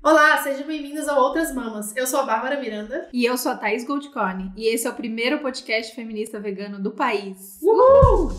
Olá, sejam bem-vindos ao Outras Mamas. Eu sou a Bárbara Miranda. E eu sou a Thaís Goldcorn. E esse é o primeiro podcast feminista vegano do país. Uhul!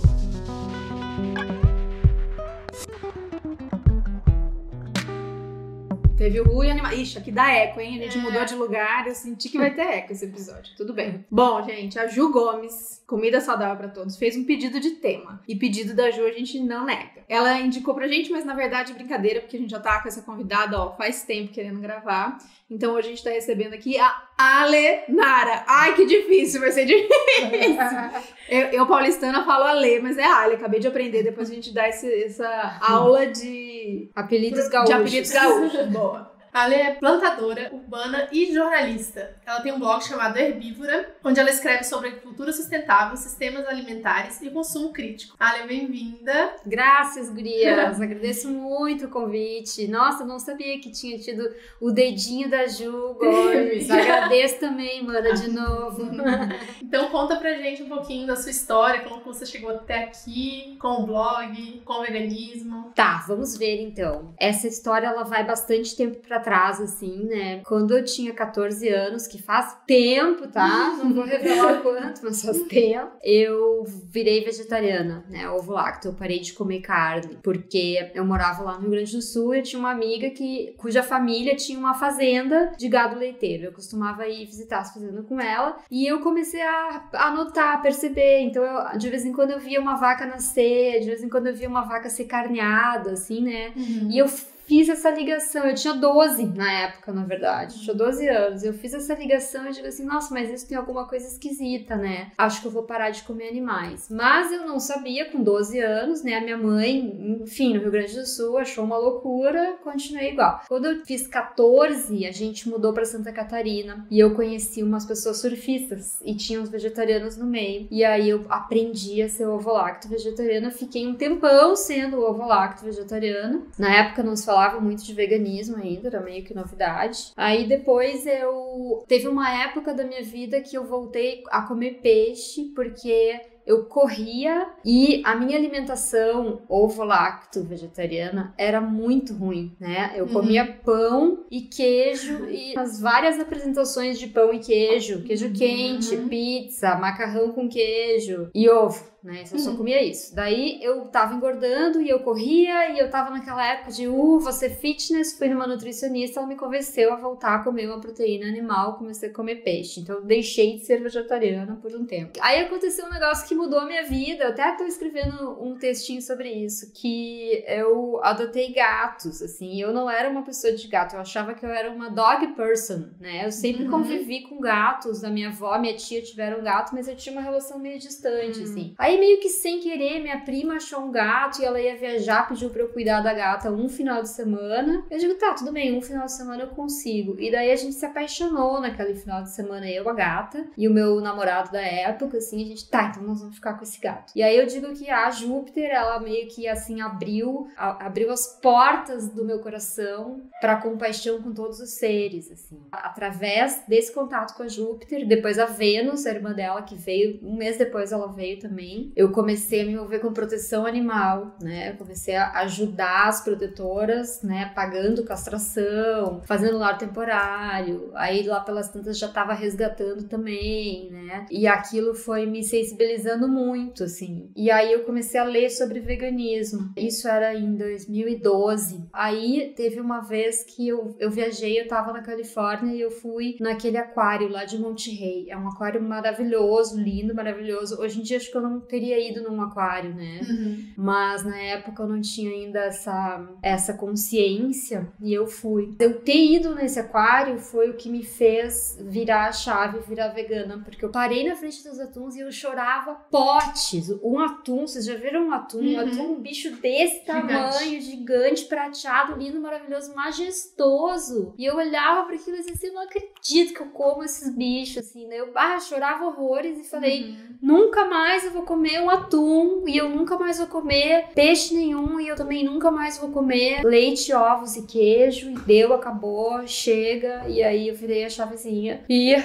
Teve o Ru e Animal. Ixi, aqui dá eco, hein? A gente mudou de lugar, eu senti que vai ter eco esse episódio. Tudo bem. Bom, gente, a Ju Gomes, Comida Saudável pra Todos, fez um pedido de tema. E pedido da Ju a gente não nega. Ela indicou pra gente, mas na verdade é brincadeira, porque a gente já tá com essa convidada, ó, faz tempo querendo gravar. Então hoje a gente tá recebendo aqui a Ale Nara. Ai, que difícil, vai ser difícil. eu paulistana, falo Ale, mas é Ale. Acabei de aprender, depois a gente dá essa aula de apelidos gaúchos. De apelidos gaúchos, boa. A Ale é plantadora, urbana e jornalista. Ela tem um blog chamado Herbívora, onde ela escreve sobre agricultura sustentável, sistemas alimentares e consumo crítico. Ale, bem-vinda. Graças, gurias. Agradeço muito o convite. Nossa, eu não sabia que tinha tido o dedinho da Ju Gomes. Agradeço também, mana, de novo. Então conta pra gente um pouquinho da sua história, como você chegou até aqui, com o blog, com o veganismo. Tá, vamos ver então. Essa história, ela vai bastante tempo pra trás, assim, né? Quando eu tinha 14 anos, que faz tempo, tá? Não vou revelar quanto, mas faz tempo. Eu virei vegetariana, né? Ovo lácteo. Eu parei de comer carne, porque eu morava lá no Rio Grande do Sul e eu tinha uma amiga cuja família tinha uma fazenda de gado leiteiro. Eu costumava ir visitar as fazendas com ela e eu comecei a notar, a perceber. Então, de vez em quando eu via uma vaca nascer, de vez em quando eu via uma vaca ser carneada, assim, né? E eu fiz essa ligação, eu tinha 12 na época, na verdade, eu tinha 12 anos, eu fiz essa ligação e digo assim, nossa, mas isso tem alguma coisa esquisita, né? Acho que eu vou parar de comer animais. Mas eu não sabia, com 12 anos, né? A minha mãe, enfim, no Rio Grande do Sul, achou uma loucura, continuei igual. Quando eu fiz 14, a gente mudou pra Santa Catarina e eu conheci umas pessoas surfistas e tinha uns vegetarianos no meio. E aí eu aprendi a ser ovo-lacto vegetariana, fiquei um tempão sendo ovo-lacto vegetariana. Na época não se falava muito de veganismo ainda, era meio que novidade. Aí depois teve uma época da minha vida que eu voltei a comer peixe, porque eu corria e a minha alimentação ovo-lacto vegetariana era muito ruim, né? Eu comia pão e queijo e as várias apresentações de pão e queijo quente, pizza, macarrão com queijo e ovo, né? Eu só comia isso. Daí eu tava engordando e eu corria e eu tava naquela época de vou ser fitness, fui numa nutricionista, ela me convenceu a voltar a comer uma proteína animal, comecei a comer peixe. Então eu deixei de ser vegetariana por um tempo. Aí aconteceu um negócio que mudou a minha vida, eu até tô escrevendo um textinho sobre isso, que eu adotei gatos, assim, eu não era uma pessoa de gato, eu achava que eu era uma dog person, né? Eu sempre convivi com gatos, a minha avó, minha tia tiveram gato, mas eu tinha uma relação meio distante, assim. Aí meio que sem querer, minha prima achou um gato e ela ia viajar, pediu pra eu cuidar da gata um final de semana. Eu digo, tá, tudo bem, um final de semana eu consigo. E daí a gente se apaixonou naquele final de semana, eu, a gata, e o meu namorado da época, assim, a gente, tá, então nós vamos ficar com esse gato. E aí eu digo que a Júpiter, ela meio que, assim, abriu as portas do meu coração pra compaixão com todos os seres, assim. Através desse contato com a Júpiter, depois a Vênus, a irmã dela, que veio, um mês depois ela veio também, eu comecei a me envolver com proteção animal, né? Eu comecei a ajudar as protetoras, né? Pagando castração, fazendo lar temporário. Aí lá pelas tantas já tava resgatando também, né? E aquilo foi me sensibilizando muito, assim. E aí eu comecei a ler sobre veganismo. Isso era em 2012. Aí teve uma vez que eu viajei, eu tava na Califórnia e eu fui naquele aquário lá de Monte Rey. É um aquário maravilhoso, lindo, maravilhoso. Hoje em dia acho que eu não teria ido num aquário, né? Mas na época eu não tinha ainda essa consciência e eu fui. Eu ter ido nesse aquário foi o que me fez virar a chave, virar vegana, porque eu parei na frente dos atuns e eu chorava potes. Um atum, vocês já viram um atum? Um atum, um bicho desse tamanho, gigante, prateado, lindo, maravilhoso, majestoso. E eu olhava para aquilo e dizia assim, eu não acredito que eu como esses bichos, assim, né? Eu chorava horrores e falei, nunca mais eu vou comer um atum e eu nunca mais vou comer peixe nenhum e eu também nunca mais vou comer leite, ovos e queijo. E deu, acabou, chega. E aí eu virei a chavezinha e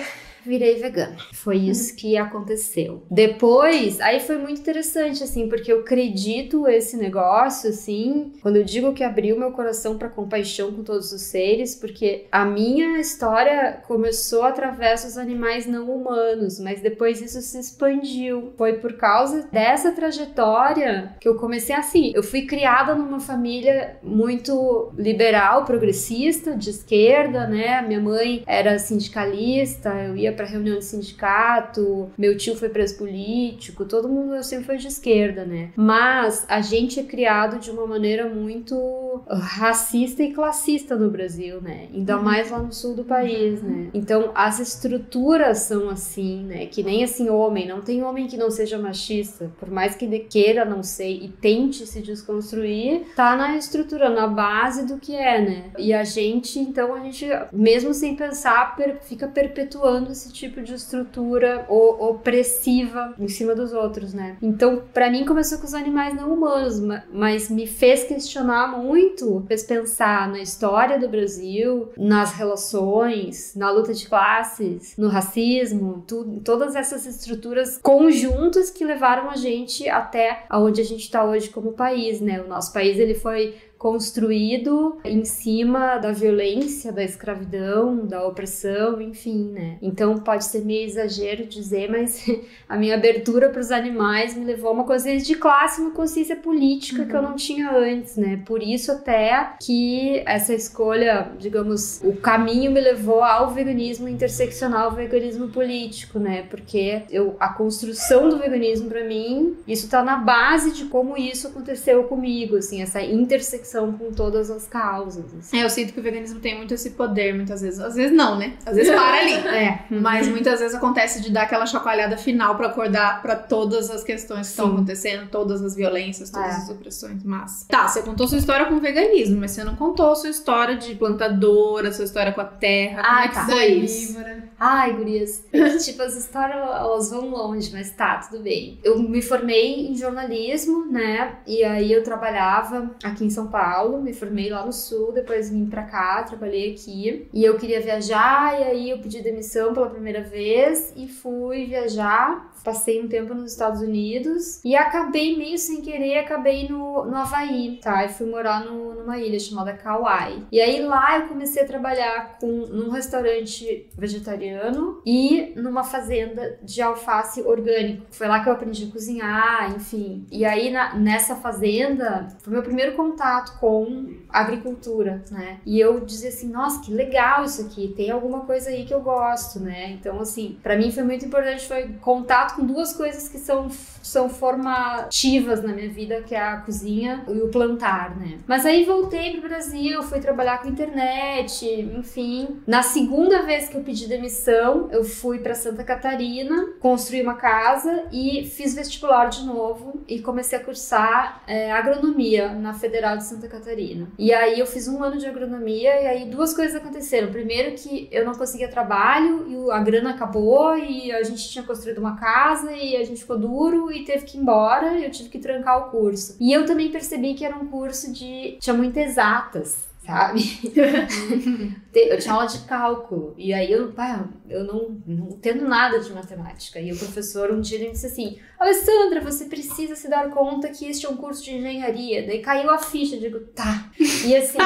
virei vegana. Foi isso que aconteceu. Depois, aí foi muito interessante, assim, porque eu acredito esse negócio, assim, quando eu digo que abriu meu coração pra compaixão com todos os seres, porque a minha história começou através dos animais não humanos, mas depois isso se expandiu. Foi por causa dessa trajetória que eu comecei assim. Eu fui criada numa família muito liberal, progressista, de esquerda, né? Minha mãe era sindicalista, eu ia pra reunião de sindicato, meu tio foi preso político, todo mundo sempre foi de esquerda, né? Mas a gente é criado de uma maneira muito racista e classista no Brasil, né? Ainda mais lá no sul do país, né? Então, as estruturas são assim, né? Que nem assim homem, não tem homem que não seja machista, por mais que ele queira não ser e tente se desconstruir, tá na estrutura, na base do que é, né? E a gente, então, mesmo sem pensar, fica perpetuando esse tipo de estrutura opressiva em cima dos outros, né? Então, pra mim, começou com os animais não humanos, mas me fez questionar muito, fez pensar na história do Brasil, nas relações, na luta de classes, no racismo, todas essas estruturas conjuntas que levaram a gente até onde a gente tá hoje como país, né? O nosso país, ele foi construído em cima da violência, da escravidão, da opressão, enfim, né? Então pode ser meio exagero dizer, mas a minha abertura para os animais me levou a uma consciência de classe, uma consciência política que eu não tinha antes, né? Por isso até que essa escolha, digamos, o caminho me levou ao veganismo interseccional, ao veganismo político, né? Porque a construção do veganismo para mim, isso tá na base de como isso aconteceu comigo, assim, essa intersecção com todas as causas. Assim. Eu sinto que o veganismo tem muito esse poder, muitas vezes. Às vezes não, né? Às vezes para ali. Mas muitas vezes acontece de dar aquela chacoalhada final pra acordar pra todas as questões que estão acontecendo, todas as violências, todas as opressões. Mas tá, você contou sua história com o veganismo, mas você não contou sua história de plantadora, sua história com a terra. Como é que foi isso? Ai, gurias. Tipo, as histórias, elas vão longe, mas tá, tudo bem. Eu me formei em jornalismo, né? E aí eu trabalhava aqui em São Paulo, me formei lá no sul, depois vim pra cá, trabalhei aqui. E eu queria viajar, e aí eu pedi demissão pela primeira vez e fui viajar. Passei um tempo nos Estados Unidos e acabei meio sem querer, acabei no Havaí, tá? E fui morar numa ilha chamada Kauai. E aí lá eu comecei a trabalhar num restaurante vegetariano e numa fazenda de alface orgânico. Foi lá que eu aprendi a cozinhar, enfim. E aí nessa fazenda foi meu primeiro contato com agricultura, né? E eu dizia assim, nossa, que legal isso aqui, tem alguma coisa aí que eu gosto, né? Então, assim, pra mim foi muito importante, foi contato com duas coisas que são formativas na minha vida, que é a cozinha e o plantar, né? Mas aí voltei pro Brasil, fui trabalhar com internet, enfim. Na segunda vez que eu pedi demissão, eu fui pra Santa Catarina, construí uma casa e fiz vestibular de novo e comecei a cursar agronomia na Federal de Santa Catarina. E aí eu fiz 1 ano de agronomia e aí duas coisas aconteceram. Primeiro que eu não conseguia trabalho e a grana acabou e a gente tinha construído uma casa e a gente ficou duro e teve que ir embora e eu tive que trancar o curso. E eu também percebi que era um curso tinha muitas exatas, sabe? Eu tinha aula de cálculo e aí eu não entendo nada de matemática. E o professor um dia ele me disse assim, Alessandra, você precisa se dar conta que este é um curso de engenharia. Daí caiu a ficha, eu digo, tá. E assim...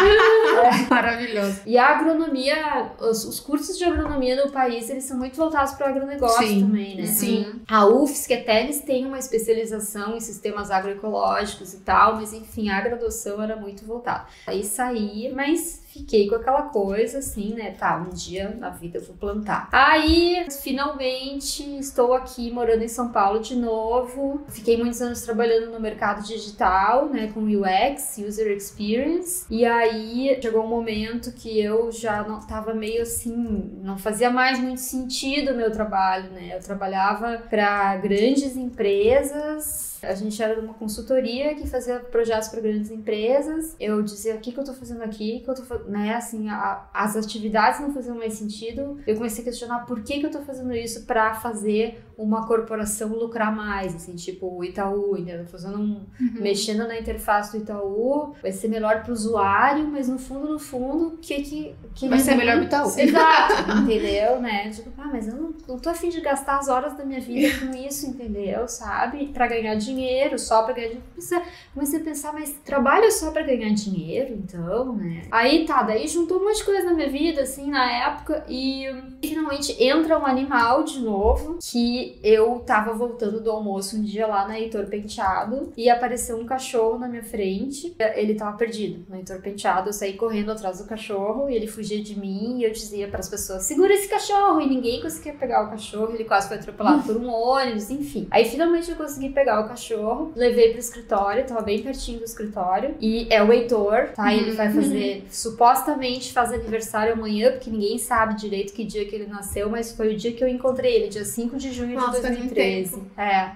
Maravilhoso. E a agronomia, os cursos de agronomia no país, eles são muito voltados para o agronegócio também, né? Sim. A UFSC até eles têm uma especialização em sistemas agroecológicos e tal, mas enfim, a graduação era muito voltada. Aí saí, mas fiquei com aquela coisa assim, né? Tá, um dia na vida eu vou plantar. Aí, finalmente, estou aqui morando em São Paulo de novo. Fiquei muitos anos trabalhando no mercado digital, né? Com UX, User Experience. E aí, chegou um momento que eu já não tava meio assim, não fazia mais muito sentido o meu trabalho, né? Eu trabalhava para grandes empresas. A gente era uma consultoria que fazia projetos para grandes empresas. Eu dizia, o que eu tô fazendo aqui? Né? Assim, as atividades não faziam mais sentido. Eu comecei a questionar por que eu tô fazendo isso para fazer uma corporação lucrar mais, assim, tipo o Itaú, entendeu? Mexendo na interface do Itaú, vai ser melhor pro usuário, mas no fundo, o que vai ser melhor pro Itaú. Exato, entendeu, né? Tipo, mas eu não tô a fim de gastar as horas da minha vida com isso, entendeu? Sabe? Pra ganhar dinheiro, só pra ganhar dinheiro. Comecei a pensar, mas trabalho só pra ganhar dinheiro, então, né? Aí daí juntou um monte de coisa na minha vida, assim, na época, e finalmente entra um animal de novo, que eu tava voltando do almoço um dia lá na Heitor Penteado, e apareceu um cachorro na minha frente, ele tava perdido no Heitor Penteado, eu saí correndo atrás do cachorro, e ele fugia de mim, e eu dizia pras pessoas, segura esse cachorro, e ninguém conseguia pegar o cachorro, ele quase foi atropelado por um ônibus, enfim. Aí finalmente eu consegui pegar o cachorro, levei pro escritório, tava bem pertinho do escritório, e é o Heitor, tá? Ele vai fazer, supostamente faz aniversário amanhã, porque ninguém sabe direito que dia que ele nasceu, mas foi o dia que eu encontrei ele, dia 5 de junho de 2013.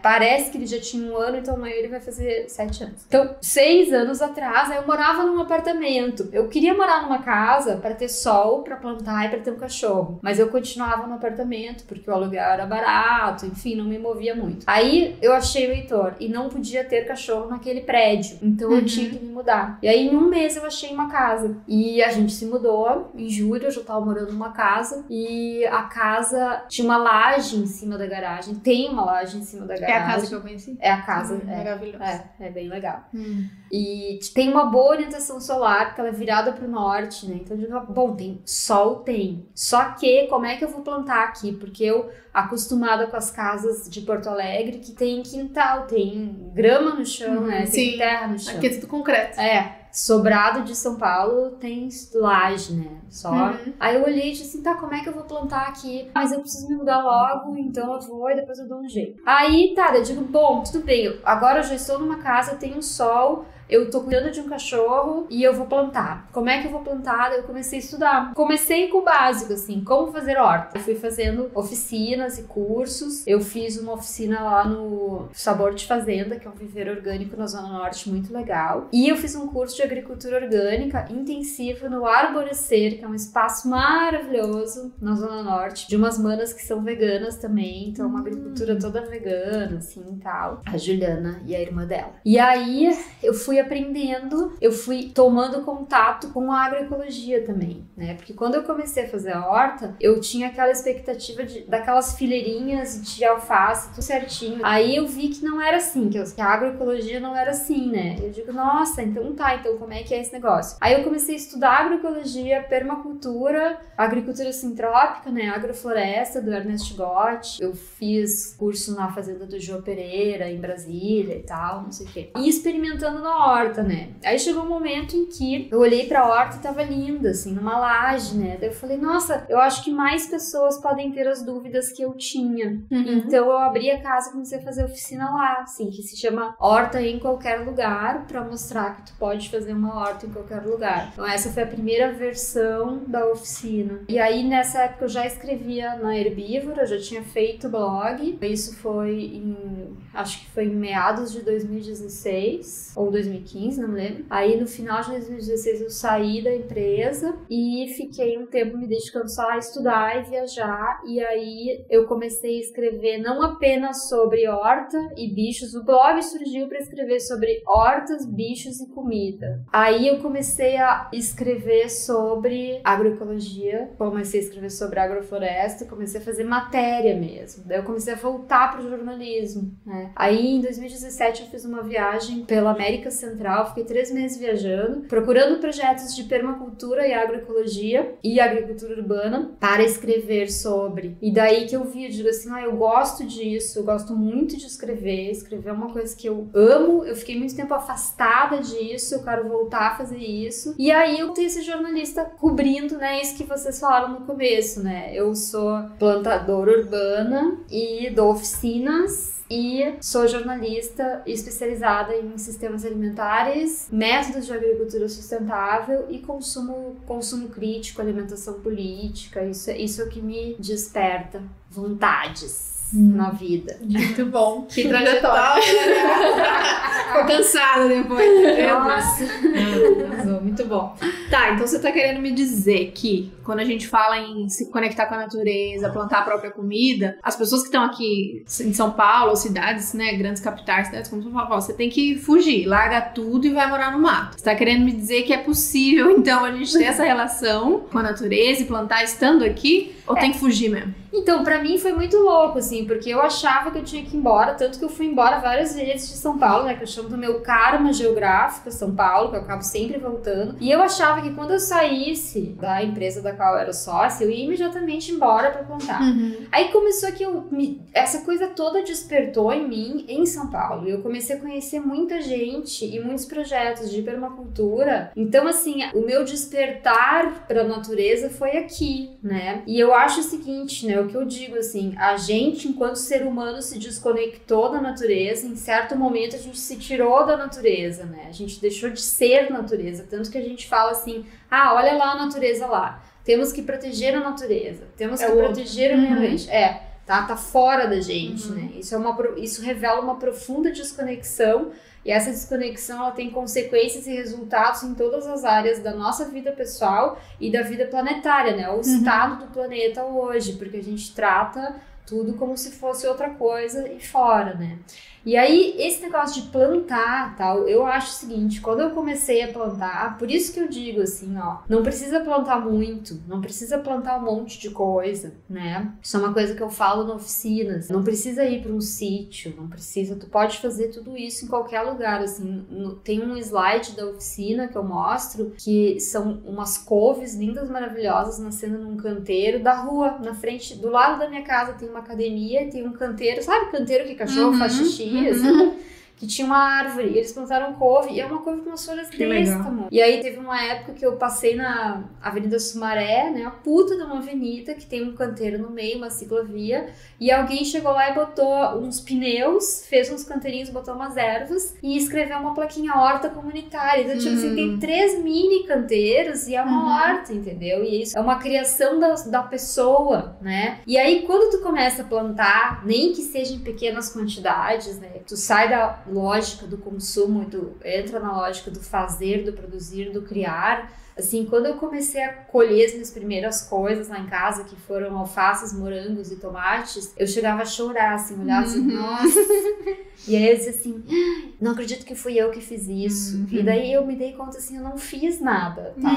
Parece que ele já tinha 1 ano, então amanhã ele vai fazer 7 anos. Então, 6 anos atrás, eu morava num apartamento. Eu queria morar numa casa pra ter sol, pra plantar e pra ter um cachorro, mas eu continuava no apartamento, porque o aluguel era barato, enfim, não me movia muito. Aí, eu achei o Heitor, e não podia ter cachorro naquele prédio, então eu tinha que me mudar. E aí, em 1 mês, eu achei uma casa. E a gente se mudou, em julho eu já tava morando numa casa, e a casa tinha uma laje em cima da garagem, tem uma laje em cima da garagem. É a casa que eu conheci? É a casa, maravilhoso. É bem legal. E tem uma boa orientação solar, porque ela é virada pro norte, né? Então eu digo, bom, tem sol, tem. Só que, como é que eu vou plantar aqui? Porque eu, acostumada com as casas de Porto Alegre, que tem quintal, tem grama no chão, né? Tem terra no chão. Aqui é tudo concreto. Sobrado de São Paulo tem laje, né? Só. Aí eu olhei e disse assim, como é que eu vou plantar aqui? Mas eu preciso me mudar logo, então eu vou e depois eu dou um jeito. Aí, eu digo, bom, tudo bem, agora eu já estou numa casa, eu tenho sol, eu tô cuidando de um cachorro e eu vou plantar. Como é que eu vou plantar? Eu comecei a estudar. Comecei com o básico, assim, como fazer horta. Eu fui fazendo oficinas e cursos. Eu fiz uma oficina lá no Sabor de Fazenda, que é um viveiro orgânico na Zona Norte, muito legal. E eu fiz um curso de agricultura orgânica intensivo no Arborecer, que é um espaço maravilhoso na Zona Norte, de umas manas que são veganas também. Então, uma agricultura toda vegana, assim, e tal. A Juliana e a irmã dela. E aí, eu fui aprendendo, eu fui tomando contato com a agroecologia também, né? Porque quando eu comecei a fazer a horta, eu tinha aquela expectativa daquelas fileirinhas de alface, tudo certinho. Aí eu vi que não era assim, que a agroecologia não era assim, né? Eu digo, nossa, então como é que é esse negócio? Aí eu comecei a estudar agroecologia, permacultura, agricultura sintrópica, né? Agrofloresta, do Ernest Gott. Eu fiz curso na fazenda do João Pereira, em Brasília e tal, não sei o quê. E experimentando na horta, né? Aí chegou um momento em que eu olhei pra horta e tava linda, assim, numa laje, né? Daí eu falei, nossa, eu acho que mais pessoas podem ter as dúvidas que eu tinha. Então eu abri a casa e comecei a fazer oficina lá, assim, que se chama Horta em Qualquer Lugar, pra mostrar que tu pode fazer uma horta em qualquer lugar. Então essa foi a primeira versão da oficina. E aí nessa época eu já escrevia na Herbívora, já tinha feito blog. Isso foi acho que foi em meados de 2016 ou 2015, não me lembro. Aí no final de 2016 eu saí da empresa e fiquei um tempo me dedicando só a estudar e viajar. E aí eu comecei a escrever não apenas sobre horta e bichos. O blog surgiu para escrever sobre hortas, bichos e comida. Aí eu comecei a escrever sobre agroecologia, comecei a escrever sobre agrofloresta, comecei a fazer matéria mesmo. Daí eu comecei a voltar pro jornalismo, né? Aí em 2017 eu fiz uma viagem pela América Central, fiquei 3 meses viajando, procurando projetos de permacultura e agroecologia e agricultura urbana para escrever sobre. E daí que eu vi, eu digo assim, eu gosto disso, eu gosto muito de escrever é uma coisa que eu amo, eu fiquei muito tempo afastada disso, eu quero voltar a fazer isso. E aí eu tenho esse jornalista cobrindo, né, isso que vocês falaram no começo, né? Eu sou plantadora urbana e dou oficinas e sou jornalista especializada em sistemas alimentares, métodos de agricultura sustentável e consumo crítico, alimentação política. Isso é o que me desperta vontades na vida. Muito bom. Que trajetória. Ficou cansada depois. Nossa. Muito Muito bom. Tá, então você tá querendo me dizer que quando a gente fala em se conectar com a natureza, plantar a própria comida, as pessoas que estão aqui em São Paulo, cidades, né, grandes capitais, cidades como São Paulo, você tem que fugir, larga tudo e vai morar no mato. Você tá querendo me dizer que é possível, então, a gente ter essa relação com a natureza e plantar estando aqui? Ou tem que fugir mesmo? Então, pra mim foi muito louco, assim, porque eu achava que eu tinha que ir embora, tanto que eu fui embora várias vezes de São Paulo, né, que eu chamo do meu karma geográfico, São Paulo, que eu acabo sempre voltando. E eu achava que quando eu saísse da empresa da qual eu era sócia, eu ia imediatamente embora pra plantar. Aí começou que essa coisa toda despertou em mim em São Paulo. Eu comecei a conhecer muita gente e muitos projetos de permacultura. Então, assim, o meu despertar pra natureza foi aqui, né? E eu acho o seguinte, né? O que eu digo, assim, a gente, enquanto ser humano, se desconectou da natureza. Em certo momento, a gente se tirou da natureza, né? A gente deixou de ser natureza. Tanto que a gente fala assim, olha lá a natureza lá. Temos que proteger a natureza. Temos que proteger o meio ambiente. Tá fora da gente, né? Isso revela uma profunda desconexão. E essa desconexão, ela tem consequências e resultados em todas as áreas da nossa vida pessoal e da vida planetária, né? O estado do planeta hoje, porque a gente trata tudo como se fosse outra coisa e fora, né? E aí, esse negócio de plantar, tal, eu acho o seguinte, quando eu comecei a plantar, por isso que eu digo assim, não precisa plantar muito, não precisa plantar um monte de coisa, né? Isso é uma coisa que eu falo na oficina, assim, não precisa ir para um sítio, não precisa, tu pode fazer tudo isso em qualquer lugar, assim, tem um slide da oficina que eu mostro, que são umas couves lindas, maravilhosas, nascendo num canteiro da rua, na frente, do lado da minha casa tem uma academia, tem um canteiro, sabe canteiro que cachorro faz xixi? Assim, que tinha uma árvore, e eles plantaram couve, e é uma couve com umas folhas desse tamanho. E aí teve uma época que eu passei na Avenida Sumaré, né, a puta de uma avenida, que tem um canteiro no meio, uma ciclovia, e alguém chegou lá e botou uns pneus, fez uns canteirinhos, botou umas ervas, e escreveu uma plaquinha horta comunitária. Então, tipo assim, tem 3 mini canteiros, e é uma horta, entendeu? E isso é uma criação da pessoa, né? E aí, quando tu começa a plantar, nem que seja em pequenas quantidades, né, tu sai da lógica do consumo e tu entra na lógica do fazer, do produzir, do criar. Assim, quando eu comecei a colher as minhas primeiras coisas lá em casa, que foram alfaces, morangos e tomates, eu chegava a chorar, assim, olhava assim, nossa. E aí eu dizia assim, não acredito que fui eu que fiz isso. E daí eu me dei conta, assim, eu não fiz nada, tá?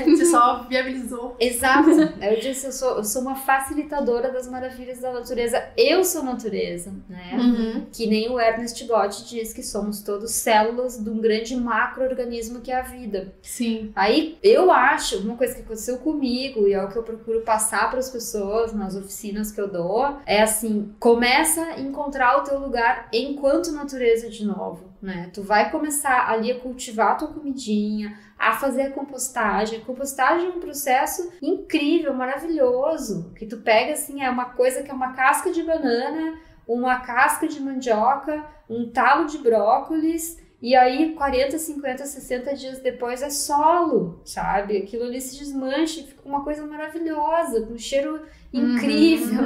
Você só viabilizou. Exato. Eu disse, eu sou uma facilitadora das maravilhas da natureza. Eu sou natureza, né? Que nem o Ernest Gotti diz que somos todos células de um grande macro-organismo que é a vida. Sim. Aí, eu acho, uma coisa que aconteceu comigo e é o que eu procuro passar para as pessoas nas oficinas que eu dou, é assim, começa a encontrar o teu lugar enquanto natureza de novo, né? Tu vai começar ali a cultivar a tua comidinha, a fazer a compostagem. A compostagem é um processo incrível, maravilhoso, que tu pega assim, é uma coisa que é uma casca de banana, uma casca de mandioca, um talo de brócolis. E aí, 40, 50, 60 dias depois é solo, sabe? Aquilo ali se desmancha e fica uma coisa maravilhosa, com um cheiro incrível,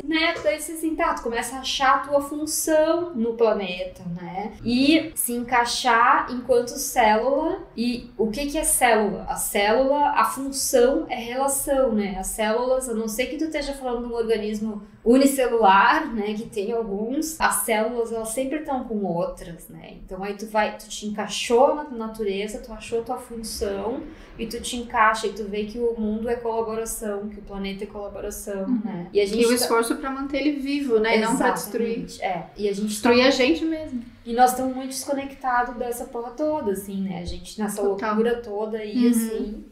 né? Daí assim, tu começa a achar a tua função no planeta, né? E se encaixar enquanto célula. E o que é célula? A célula, a função é relação, né? As células, a não ser que tu esteja falando de um organismo unicelular, né? Que tem alguns, as células, elas sempre estão com outras, né? Então aí tu te encaixou na natureza, tu achou a tua função e tu te encaixa e tu vê que o mundo é colaboração, que o planeta é colaboração, né? E o esforço pra manter ele vivo, né? E não pra destruir. E a gente destruir a gente mesmo. E nós estamos muito desconectados dessa porra toda, assim, né? A gente nessa loucura toda aí, assim.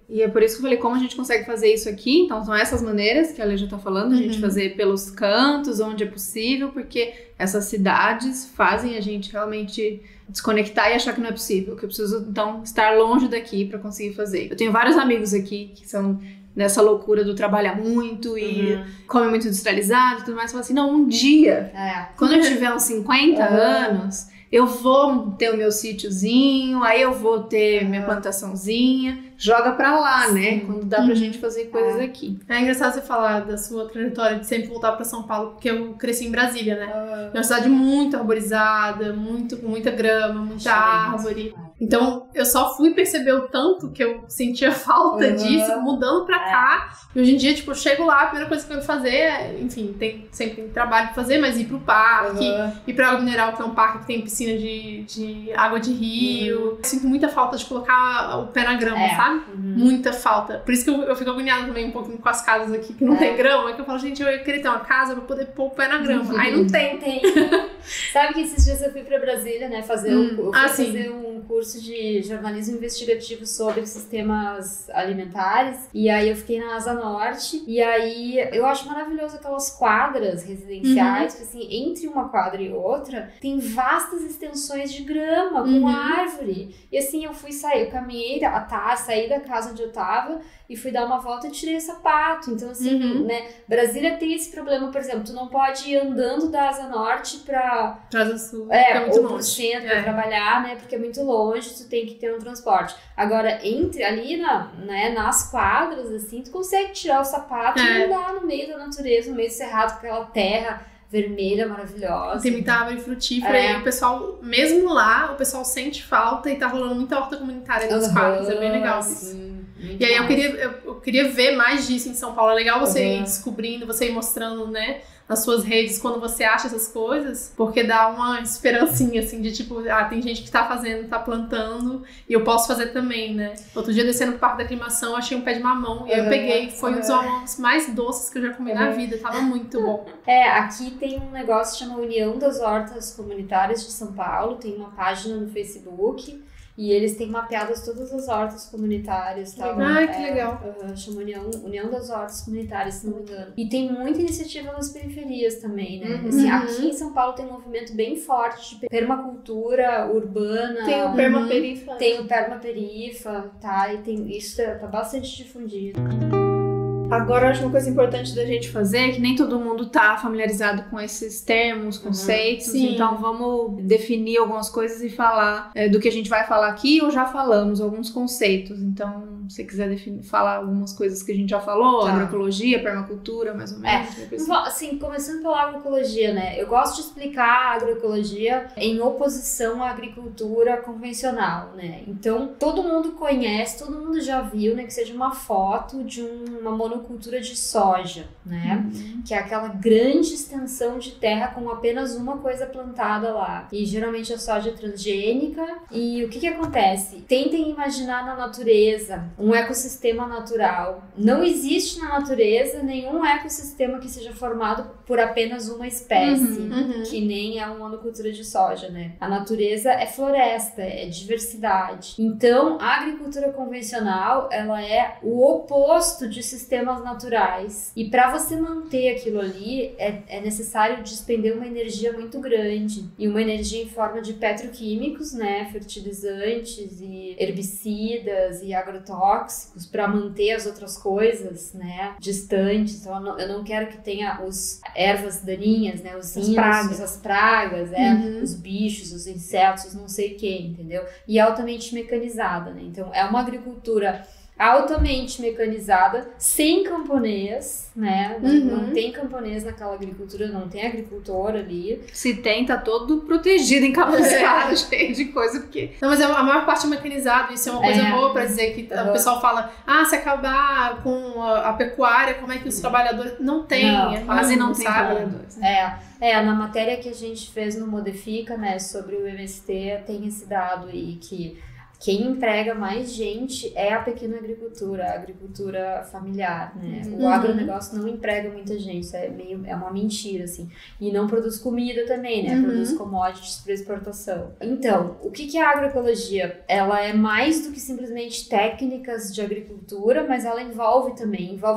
E é por isso que eu falei como a gente consegue fazer isso aqui. Então são essas maneiras que a Lê já tá falando, a gente fazer pelos cantos, onde é possível, porque essas cidades fazem a gente realmente desconectar e achar que não é possível, que eu preciso então estar longe daqui pra conseguir fazer. Eu tenho vários amigos aqui que são nessa loucura do trabalhar muito e come muito industrializado e tudo mais, fala assim, não, um dia, quando eu tiver uns 50 anos, eu vou ter o meu sítiozinho, aí eu vou ter minha plantaçãozinha, joga pra lá, né? Quando dá pra gente fazer coisas aqui. É engraçado você falar da sua trajetória de sempre voltar pra São Paulo, porque eu cresci em Brasília, né? É uma cidade muito arborizada, com muita grama, muita árvore. Então, eu só fui perceber o tanto que eu sentia falta disso, mudando pra cá. E hoje em dia, tipo, eu chego lá, a primeira coisa que eu vou fazer é, enfim, sempre tem trabalho pra fazer, mas ir pro parque, ir pra Água Mineral, que é um parque que tem piscina de água de rio. Eu sinto muita falta de colocar o pé na grama, sabe? Muita falta. Por isso que eu fico agoniada também um pouquinho com as casas aqui que não tem grama, que eu falo, gente, eu queria ter uma casa pra poder pôr o pé na grama. Aí não tem. Sabe que esses dias eu fui pra Brasília, né, fazer um curso de jornalismo investigativo sobre sistemas alimentares, e aí eu fiquei na Asa Norte, e aí eu acho maravilhoso aquelas quadras residenciais, que assim, entre uma quadra e outra, tem vastas extensões de grama, com árvore, e assim, eu caminhei à tarde, saí da casa onde eu tava, e fui dar uma volta e tirei o sapato. Então, assim, né, Brasília tem esse problema, por exemplo, tu não pode ir andando da Asa Norte pra Asa Sul, ou pro centro pra trabalhar, né, porque é muito longe, tu tem que ter um transporte. Agora, ali nas quadras, assim, tu consegue tirar o sapato e andar no meio da natureza, no meio do cerrado, com aquela terra vermelha, maravilhosa. Tem muita árvore frutífera e o pessoal, mesmo lá, o pessoal sente falta e tá rolando muita horta comunitária nas quadras. É bem legal isso. E aí eu queria ver mais disso em São Paulo. É legal você ir descobrindo, você ir mostrando, né, nas suas redes quando você acha essas coisas, porque dá uma esperancinha, assim, de tipo, tem gente que tá fazendo, tá plantando, e eu posso fazer também, né? Outro dia, descendo pro Parque da Aclimação, achei um pé de mamão, e aí eu peguei, foi um dos mamões mais doces que eu já comi na vida, tava muito bom. Aqui tem um negócio que chama União das Hortas Comunitárias de São Paulo, tem uma página no Facebook, e eles têm mapeadas todas as hortas comunitárias. Tal. Que legal. Chama União das Hortas Comunitárias, se não me engano. E tem muita iniciativa nas periferias também, né? Assim, aqui em São Paulo tem um movimento bem forte de permacultura urbana. Tem o Permaperifa. Tem o Permaperifa, tá? E isso tá bastante difundido. Agora, eu acho uma coisa importante da gente fazer é que nem todo mundo tá familiarizado com esses termos, conceitos, então vamos definir algumas coisas e falar do que a gente vai falar aqui ou já falamos, alguns conceitos. Então, se você quiser falar algumas coisas que a gente já falou, agroecologia, permacultura, mais ou menos. Assim, começando pela agroecologia, né? Eu gosto de explicar a agroecologia em oposição à agricultura convencional, né? Então, todo mundo conhece, todo mundo já viu, né, que seja uma foto de uma monocultura de soja, né? Que é aquela grande extensão de terra com apenas uma coisa plantada lá. E geralmente a soja é transgênica. E o que acontece? Tentem imaginar na natureza um ecossistema natural. Não existe na natureza nenhum ecossistema que seja formado por apenas uma espécie, que nem é uma monocultura de soja, né? A natureza é floresta, é diversidade. Então, a agricultura convencional, ela é o oposto de sistemas naturais. E para você manter aquilo ali, é necessário despender uma energia muito grande. E uma energia em forma de petroquímicos, né? Fertilizantes e herbicidas e agrotóxicos para manter as outras coisas, né? Distantes. Então, eu não quero que tenha os ervas daninhas, né? Os insetos, as pragas, os bichos, os insetos, não sei o que, entendeu? E altamente mecanizada, né? Então, é uma agricultura altamente mecanizada, sem camponês, né? Não tem camponês naquela agricultura, não tem agricultor ali. Se tem, tá todo protegido, encapuzado, cheio de coisa, porque... Não, mas a maior parte é mecanizado, isso é uma coisa boa pra dizer que o pessoal fala, se acabar com a pecuária, como é que os trabalhadores... Não tem, quase não tem trabalhadores. Na matéria que a gente fez no Modifica, né, sobre o MST, tem esse dado aí que quem emprega mais gente é a pequena agricultura, a agricultura familiar, né? O agronegócio não emprega muita gente, é uma mentira, assim. E não produz comida também, né? Produz commodities para exportação. Então, o que é a agroecologia? Ela é mais do que simplesmente técnicas de agricultura, mas ela envolve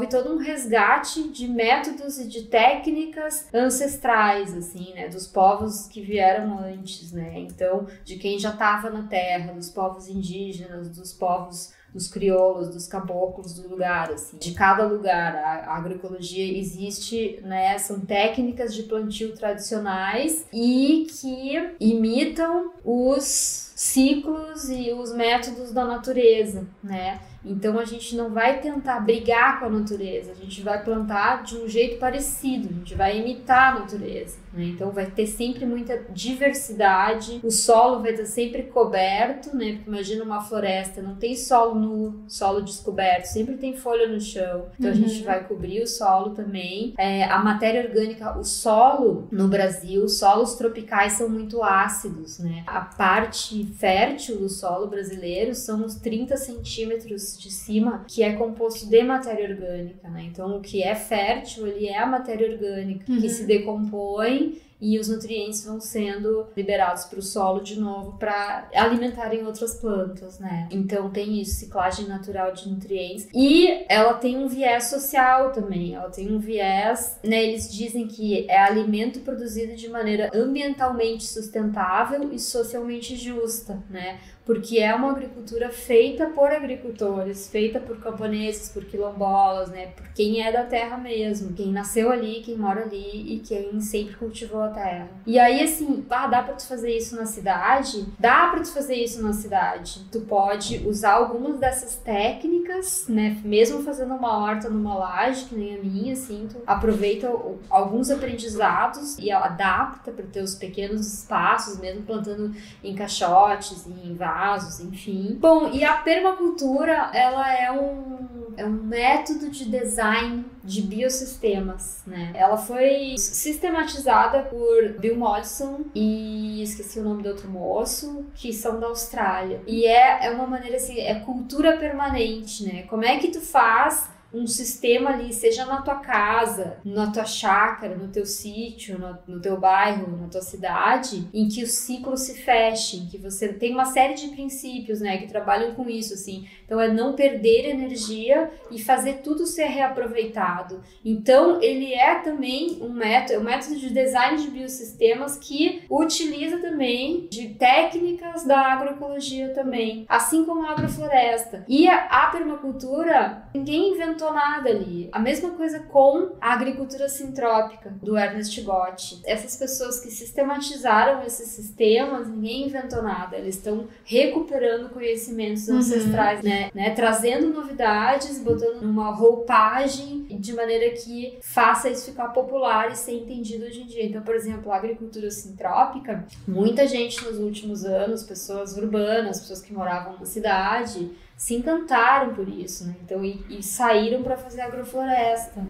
todo um resgate de métodos e de técnicas ancestrais, assim, né? Dos povos que vieram antes, né? Então, de quem já estava na terra, dos povos indígenas, dos povos, dos crioulos, dos caboclos do lugar, assim. De cada lugar, a agroecologia existe, né? São técnicas de plantio tradicionais e que imitam os ciclos e os métodos da natureza, né? Então a gente não vai tentar brigar com a natureza, a gente vai plantar de um jeito parecido, a gente vai imitar a natureza, né? Então vai ter sempre muita diversidade, o solo vai estar sempre coberto, né? Porque imagina uma floresta, não tem solo nu, solo descoberto, sempre tem folha no chão, então a gente vai cobrir o solo também. A matéria orgânica, o solo no Brasil, solos tropicais são muito ácidos, né? A parte fértil do solo brasileiro são uns 30 centímetros de cima, que é composto de matéria orgânica, né? Então, o que é fértil, ele é a matéria orgânica, que se decompõe e os nutrientes vão sendo liberados para o solo de novo para alimentarem outras plantas, né? Então tem isso, ciclagem natural de nutrientes. E ela tem um viés social também, ela tem um viés, né? Eles dizem que é alimento produzido de maneira ambientalmente sustentável e socialmente justa, né? Porque é uma agricultura feita por agricultores, feita por camponeses, por quilombolas, né? Por quem é da terra mesmo, quem nasceu ali, quem mora ali e quem sempre cultivou a terra. E aí, assim, dá pra tu fazer isso na cidade? Dá pra tu fazer isso na cidade. Tu pode usar algumas dessas técnicas, né? Mesmo fazendo uma horta numa laje, que nem a minha, assim, tu aproveita alguns aprendizados e adapta para ter os pequenos espaços, mesmo plantando em caixotes, em vasos, enfim. Bom, e a permacultura, ela é um método de design de biossistemas, né? Ela foi sistematizada por Bill Mollison e esqueci o nome do outro moço, que são da Austrália. E é uma maneira assim, é cultura permanente, né? Como é que tu faz um sistema ali, seja na tua casa, na tua chácara, no teu sítio, no teu bairro, na tua cidade, em que o ciclo se feche, em que você tem uma série de princípios, né, que trabalham com isso, assim. Então, é não perder energia e fazer tudo ser reaproveitado. Então, ele é também um método de design de biossistemas que utiliza também de técnicas da agroecologia também, assim como a agrofloresta. E a permacultura, ninguém inventou nada ali. A mesma coisa com a agricultura sintrópica, do Ernest Gotti. Essas pessoas que sistematizaram esses sistemas, ninguém inventou nada. Eles estão recuperando conhecimentos ancestrais, né? Trazendo novidades, botando uma roupagem de maneira que faça isso ficar popular e ser entendido hoje em dia. Então, por exemplo, a agricultura sintrópica, muita gente nos últimos anos, pessoas urbanas, pessoas que moravam na cidade, se encantaram por isso, né? Então, e saíram para fazer agrofloresta.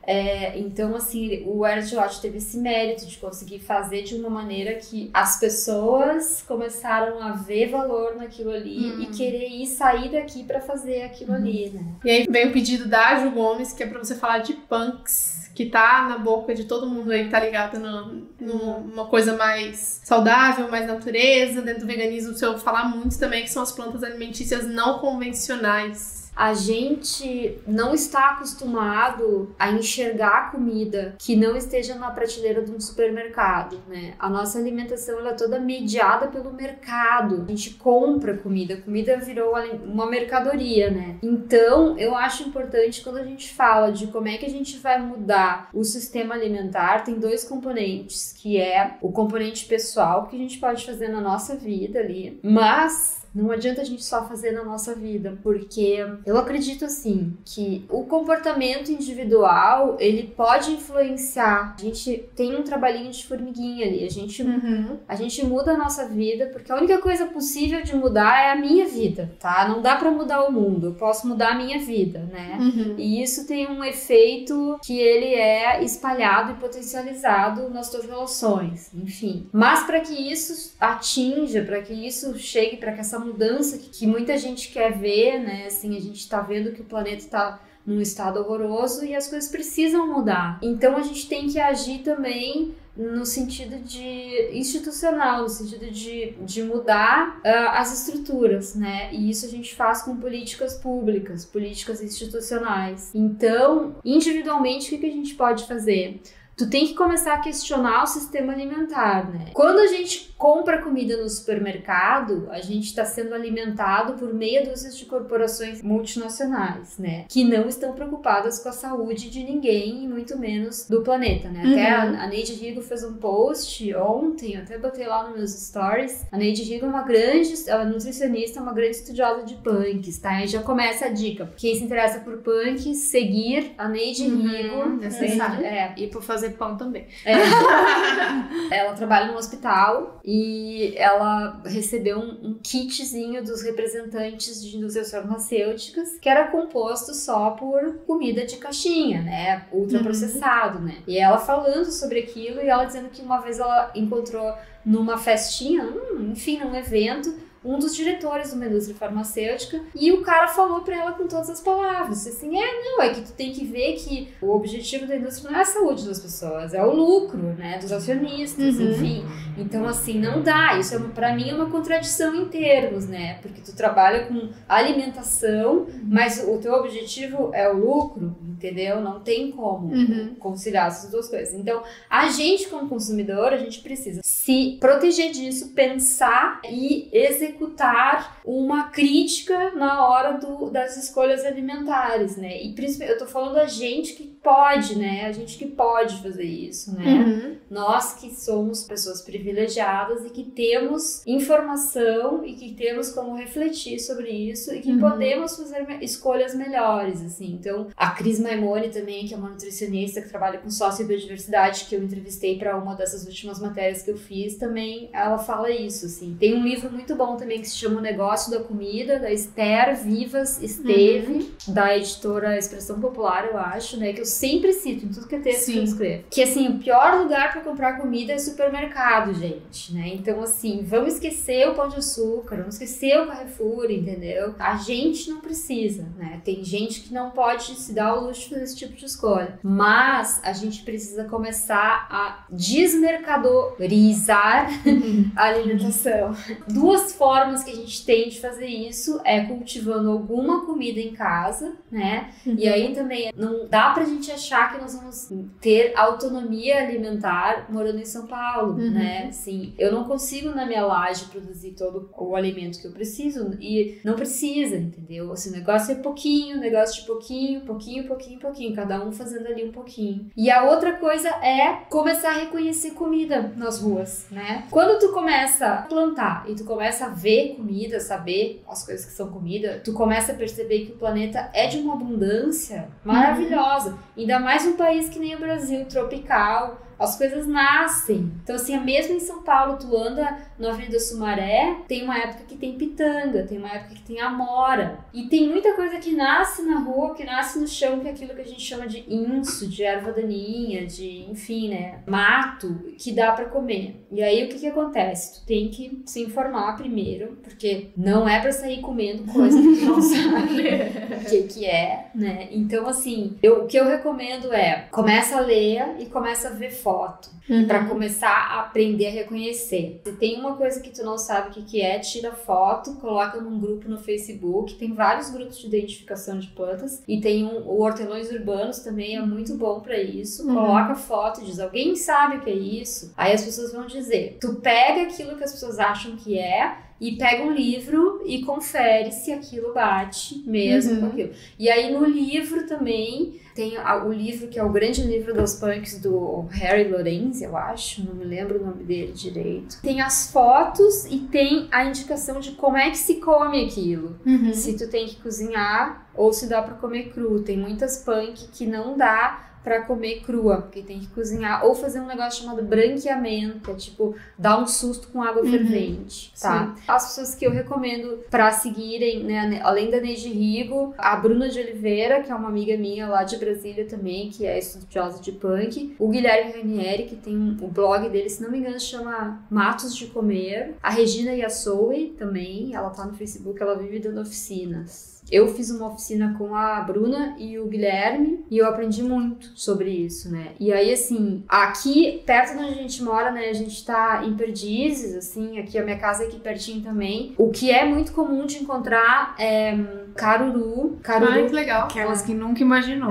Então, assim, o Ernest Gotti teve esse mérito de conseguir fazer de uma maneira que as pessoas começaram a ver valor naquilo ali e querer sair daqui para fazer aquilo ali, né? E aí vem o pedido da Ju Gomes, que é para você falar de punks, que tá na boca de todo mundo aí que tá ligado numa coisa mais saudável, mais natureza. Dentro do veganismo, você ouve falar muito também, que são as plantas alimentícias não convencionais. A gente não está acostumado a enxergar comida que não esteja na prateleira de um supermercado, né? A nossa alimentação ela é toda mediada pelo mercado. A gente compra comida, comida virou uma mercadoria, né? Então, eu acho importante quando a gente fala de como é que a gente vai mudar o sistema alimentar, tem dois componentes, que é o componente pessoal que a gente pode fazer na nossa vida ali, mas não adianta a gente só fazer na nossa vida, porque eu acredito assim, que o comportamento individual, ele pode influenciar. A gente tem um trabalhinho de formiguinha ali, a gente muda a nossa vida, porque a única coisa possível de mudar é a minha vida, tá? Não dá pra mudar o mundo, eu posso mudar a minha vida, né? E isso tem um efeito que ele é espalhado e potencializado nas tuas relações, enfim. Mas para que isso atinja, para que isso chegue, para que essa mudança que muita gente quer ver, né? Assim, a gente tá vendo que o planeta tá num estado horroroso e as coisas precisam mudar. Então a gente tem que agir também no sentido de institucional, no sentido de mudar as estruturas, né? E isso a gente faz com políticas públicas, políticas institucionais. Então, individualmente, o que a gente pode fazer? Tu tem que começar a questionar o sistema alimentar, né? Quando a gente compra comida no supermercado, a gente está sendo alimentado por meia dúzia de corporações multinacionais, né? Que não estão preocupadas com a saúde de ninguém e muito menos do planeta, né? Até a Neide Rigo fez um post ontem, eu até botei lá nos meus stories. A Neide Rigo é uma grande nutricionista, uma grande estudiosa de punks, tá? Aí já começa a dica. Quem se interessa por punks, seguir a Neide Rigo. Necessário. E por fazer pão também. Ela trabalha no hospital e ela recebeu um kitzinho dos representantes de indústrias farmacêuticas que era composto só por comida de caixinha, né? Ultraprocessado, né? E ela falando sobre aquilo e ela dizendo que uma vez ela encontrou numa festinha, enfim, num evento, um dos diretores de uma indústria farmacêutica, e o cara falou pra ela com todas as palavras, assim, é que tu tem que ver que o objetivo da indústria não é a saúde das pessoas, é o lucro, né, dos acionistas, enfim. Então, assim, não dá, isso pra mim é uma contradição em termos, né, porque tu trabalha com alimentação, mas o teu objetivo é o lucro, entendeu? Não tem como conciliar essas duas coisas. Então, a gente como consumidor, a gente precisa se proteger disso, pensar e executar uma crítica na hora das escolhas alimentares, né? E principalmente, eu tô falando a gente que pode, né? A gente que pode fazer isso, né? Nós que somos pessoas privilegiadas e que temos informação e que temos como refletir sobre isso e que podemos fazer escolhas melhores, assim. Então, a Cris Maimone também, que é uma nutricionista que trabalha com sociobiodiversidade, que eu entrevistei para uma dessas últimas matérias que eu fiz, também ela fala isso, assim. Tem um livro muito bom também que se chama O Negócio da Comida, da Esther Vivas Esteve, da editora Expressão Popular, eu acho, né? Que eu sempre cito em tudo que é texto que eu escrevo. Que, assim, o pior lugar para comprar comida é supermercado, gente, né? Então, assim, vamos esquecer o Pão de Açúcar, vamos esquecer o Carrefour, entendeu? A gente não precisa, né? Tem gente que não pode se dar ao luxo de fazer esse tipo de escolha. Mas a gente precisa começar a desmercadorizar a alimentação. Duas formas que a gente tem de fazer isso é cultivando alguma comida em casa, né? E aí também não dá pra gente achar que nós vamos ter autonomia alimentar morando em São Paulo, né? Assim, eu não consigo na minha laje produzir todo o alimento que eu preciso e não precisa, entendeu? Assim, o negócio é pouquinho, negócio de pouquinho, cada um fazendo ali um pouquinho. E a outra coisa é começar a reconhecer comida nas ruas, né? Quando tu começa a plantar e tu começa a ver comida, saber as coisas que são comida, tu começa a perceber que o planeta é de uma abundância maravilhosa. Ainda mais um país que nem o Brasil, tropical, as coisas nascem. Então, assim, mesmo em São Paulo, tu anda na Avenida Sumaré, tem uma época que tem pitanga, tem uma época que tem amora. E tem muita coisa que nasce na rua, que nasce no chão, que é aquilo que a gente chama de inso, de erva daninha, de, enfim, né, mato, que dá pra comer. E aí, o que acontece? Tu tem que se informar primeiro, porque não é pra sair comendo coisa que tu não sabe o que é, né? Então, assim, o que eu recomendo é, começa a ler e começa a ver foto, pra começar a aprender a reconhecer. Se tem uma coisa que tu não sabe o que é, tira foto, coloca num grupo no Facebook, tem vários grupos de identificação de plantas, e tem o Hortelões Urbanos também, é muito bom pra isso. Coloca foto, diz, alguém sabe o que é isso? Aí as pessoas vão dizer, tu pega aquilo que as pessoas acham que é, e pega um livro e confere se aquilo bate mesmo com aquilo. E aí no livro também tem o livro que é o grande livro dos punks do Harry Lorenz, eu acho, não me lembro o nome dele direito. Tem as fotos e tem a indicação de como é que se come aquilo. Se tu tem que cozinhar ou se dá pra comer cru. Tem muitas punk que não dá pra comer crua, porque tem que cozinhar ou fazer um negócio chamado branqueamento, que é tipo dar um susto com água fervente, tá? Sim. As pessoas que eu recomendo pra seguirem, né, além da Neide Rigo, a Bruna de Oliveira, que é uma amiga minha lá de Brasília também, que é estudiosa de punk, o Guilherme Ranieri, que tem o blog dele, se não me engano, se chama Matos de Comer, a Regina Yassoui também, ela tá no Facebook, ela vive dando oficinas. Eu fiz uma oficina com a Bruna e o Guilherme e eu aprendi muito sobre isso, né? E aí, assim, aqui perto de onde a gente mora, né? A gente tá em Perdizes, assim, aqui a minha casa é aqui pertinho também. O que é muito comum de encontrar é caruru. Ai, que legal. Aquelas que nunca imaginou.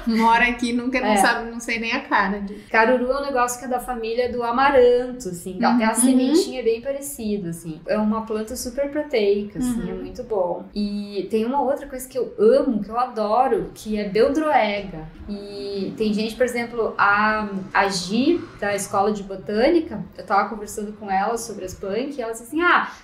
Mora aqui, nunca não sabe, não sei nem a cara. Caruru é um negócio que é da família do amaranto, assim. Até a sementinha é bem parecida, assim. É uma planta super proteica, assim, é muito bom. E tem uma outra coisa que eu amo, que eu adoro, que é beldroega. E tem gente, por exemplo, a Gi, da Escola de Botânica, eu tava conversando com ela sobre as punk, e ela disse assim,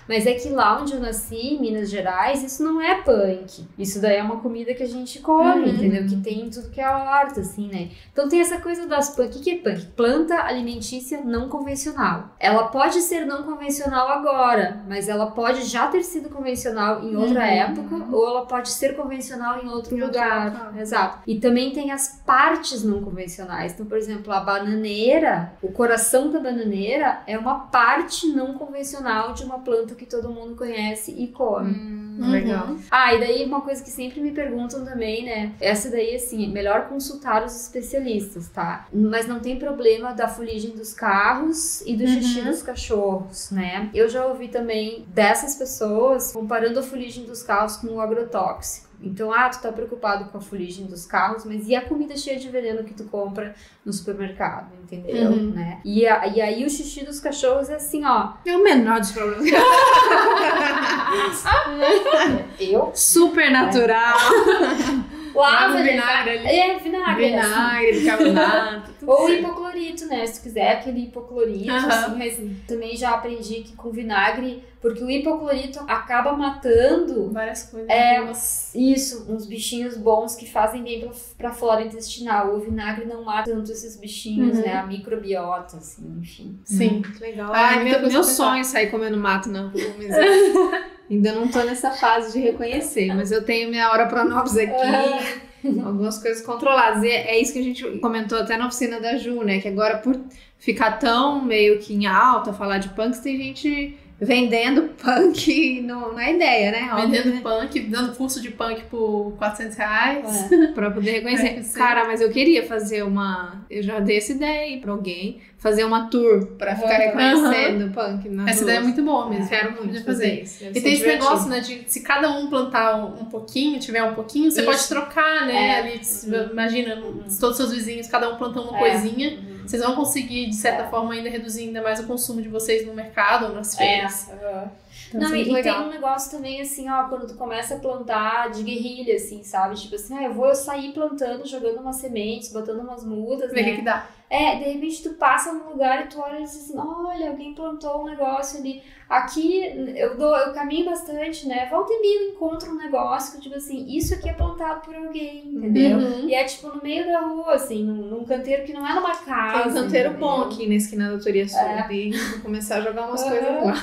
mas é que lá onde eu nasci, em Minas Gerais, isso não é punk. Isso daí é uma comida que a gente come, entendeu? Que tem em tudo que é horta, assim, né? Então tem essa coisa das punk. O que é punk? Planta alimentícia não convencional. Ela pode ser não convencional agora, mas ela pode já ter sido convencional em outra época, ou ela pode ser convencional em outro lugar. Exato. E também tem as partes não convencionais. Então, por exemplo, a bananeira, o coração da bananeira é uma parte não convencional de uma planta que todo mundo conhece e come. Legal. E daí uma coisa que sempre me perguntam também, né? Essa daí, assim, melhor consultar os especialistas, tá? Mas não tem problema da fuligem dos carros e do xixi dos cachorros, né? Eu já ouvi também dessas pessoas comparando a fuligem dos carros com o agrotóxico. Então, tu tá preocupado com a fuligem dos carros, mas e a comida cheia de veneno que tu compra no supermercado, entendeu? Né? E aí o xixi dos cachorros é assim, ó. É o menor dos problemas. Super natural. Lava vinagre ali. Vinagre, bicarbonato. Ou hipoclorito, né? Se tu quiser aquele hipoclorito, assim, mas também já aprendi que com vinagre, porque o hipoclorito acaba matando várias coisas. Isso, uns bichinhos bons que fazem bem pra flora intestinal. O vinagre não mata tanto esses bichinhos, né? A microbiota, assim, enfim. Sim, que legal. Meu sonho é sair comendo mato na rua, mas ainda não tô nessa fase de reconhecer, mas eu tenho minha hora Pronobis aqui. Algumas coisas controladas. E é isso que a gente comentou até na oficina da Ju, né? Que agora, por ficar tão meio que em alta falar de punks, tem gente vendendo punk, não é ideia, né? Vendendo punk, dando curso de punk por R$400. Pra poder reconhecer. Cara, mas eu queria fazer eu já dei essa ideia aí pra alguém, fazer uma tour pra ficar reconhecendo punk nas Essa ideia é muito boa mesmo. Quero muito fazer isso. E tem esse negócio, né, de se cada um plantar um pouquinho, tiver um pouquinho, você pode trocar, né? Ali, imagina, todos os seus vizinhos, cada um plantando uma coisinha. Vocês vão conseguir, de certa forma, ainda reduzir ainda mais o consumo de vocês no mercado ou nas feiras. Então, não, e tem um negócio também, assim, quando tu começa a plantar de guerrilha, assim, sabe? Tipo assim, eu vou sair plantando, jogando umas sementes, botando umas mudas, né? Ver o que dá. De repente tu passa num lugar e tu olha e diz assim, olha, alguém plantou um negócio ali. Aqui, eu caminho bastante, né? Volta e meia eu encontro um negócio que eu digo assim, isso aqui é plantado por alguém, entendeu? E é tipo no meio da rua, assim, num canteiro que não é numa casa. Tem um canteiro bom aqui na esquina da Doutoria Sul. Vou começar a jogar umas coisas lá.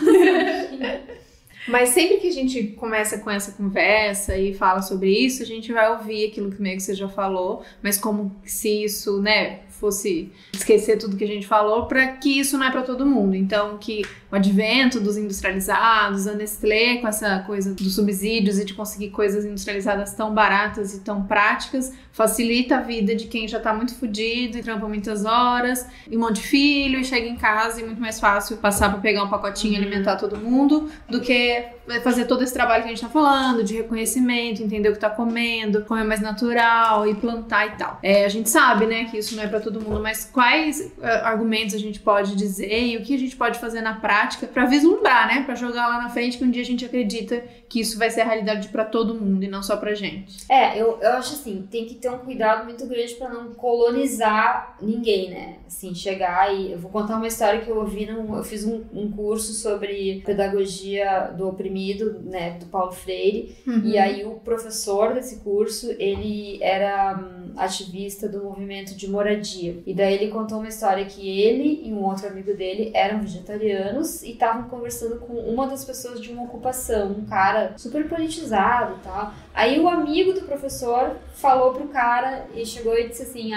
Mas sempre que a gente começa com essa conversa e fala sobre isso, a gente vai ouvir aquilo que meio que você já falou, mas como se isso, né, fosse esquecer tudo que a gente falou, para que isso não é para todo mundo. Então, que o advento dos industrializados, a Nestlé com essa coisa dos subsídios e de conseguir coisas industrializadas tão baratas e tão práticas, facilita a vida de quem já tá muito fudido e trampa muitas horas, e um monte de filho, e chega em casa e é muito mais fácil passar para pegar um pacotinho e alimentar todo mundo, do que fazer todo esse trabalho que a gente tá falando, de reconhecimento, entender o que tá comendo, comer mais natural e plantar e tal. A gente sabe, né, que isso não é pra todo mundo, mas quais argumentos a gente pode dizer e o que a gente pode fazer na prática pra vislumbrar, né, pra jogar lá na frente que um dia a gente acredita que isso vai ser a realidade pra todo mundo e não só pra gente. Eu acho assim, tem que ter um cuidado muito grande pra não colonizar ninguém, né, assim, chegar e... Eu vou contar uma história que eu ouvi, eu fiz um curso sobre pedagogia do oprimido, né, do Paulo Freire, e aí o professor desse curso, ele era ativista do movimento de moradia, e daí ele contou uma história que ele e um outro amigo dele eram vegetarianos e estavam conversando com uma das pessoas de uma ocupação, um cara super politizado e tal. Aí o amigo do professor falou pro cara e chegou e disse assim,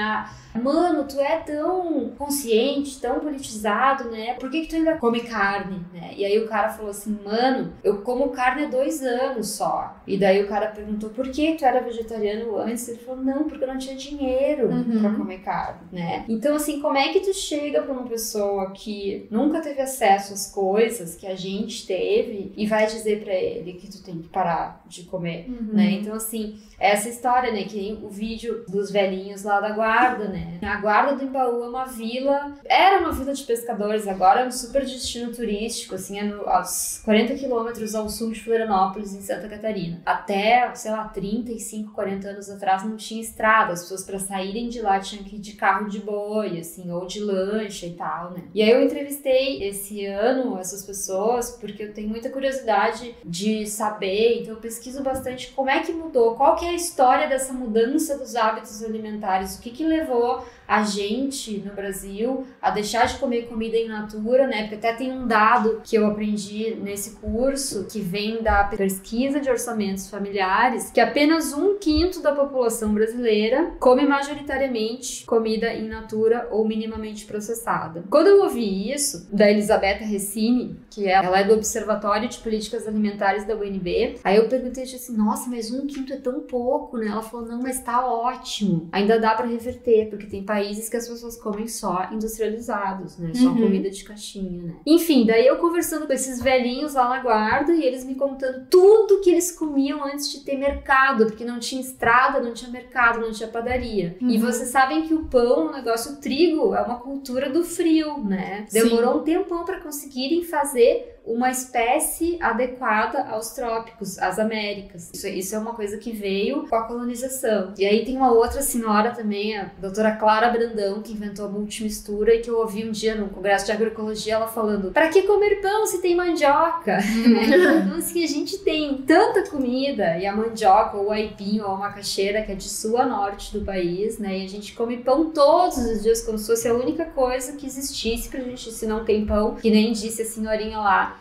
mano, tu é tão consciente, tão politizado, né? Por que tu ainda come carne, né? E aí o cara falou assim, mano, eu como carne há 2 anos só. E daí o cara perguntou, por que tu era vegetariano antes? Ele falou, não, porque eu não tinha dinheiro pra comer carne, né? Então, assim, como é que tu chega pra uma pessoa que nunca teve acesso às coisas que a gente teve e vai dizer pra ele que tu tem que parar de comer, né? Então, assim, essa história, né? Que nem o vídeo dos velhinhos lá da Guarda, né? A Guarda do Embaú é uma vila, era uma vila de pescadores, agora é um super destino turístico, assim, aos 40 quilômetros ao sul de Florianópolis, em Santa Catarina. Até, sei lá, 35, 40 anos atrás não tinha estrada, as pessoas para saírem de lá tinham que ir de carro de boi, assim, ou de lancha e tal, né? E aí eu entrevistei esse ano essas pessoas, porque eu tenho muita curiosidade de saber, então eu pesquiso bastante como é que mudou, qual que é a história dessa mudança dos hábitos alimentares, o que levou a gente no Brasil a deixar de comer comida in natura, né? Porque até tem um dado que eu aprendi nesse curso que vem da pesquisa de orçamentos familiares, que apenas 1/5 da população brasileira come majoritariamente comida in natura ou minimamente processada. Quando eu ouvi isso da Elisabetta Recini, que ela é do Observatório de Políticas Alimentares da UNB, aí eu perguntei assim, nossa, mas 1/5 é tão pouco, né? Ela falou, não, mas tá ótimo, ainda dá pra reverter, porque tem países que as pessoas comem só industrializados, né? Só comida de caixinha, né? Enfim, daí eu conversando com esses velhinhos lá na Guarda e eles me contando tudo que eles comiam antes de ter mercado, porque não tinha estrada, não tinha mercado, não tinha padaria. E vocês sabem que o pão, o negócio, o trigo, é uma cultura do frio, né? Demorou um tempão para conseguirem fazer uma espécie adequada aos trópicos, às Américas. Isso é uma coisa que veio com a colonização. E aí tem uma outra senhora também, a doutora Clara Brandão, que inventou a multimistura e que eu ouvi um dia no Congresso de Agroecologia ela falando, pra que comer pão se tem mandioca? Então assim, a gente tem tanta comida e a mandioca, ou o aipim, ou a macaxeira, que é de sul a norte do país, né? E a gente come pão todos os dias como se fosse a única coisa que existisse pra gente, se não tem pão, que nem disse a senhorinha lá.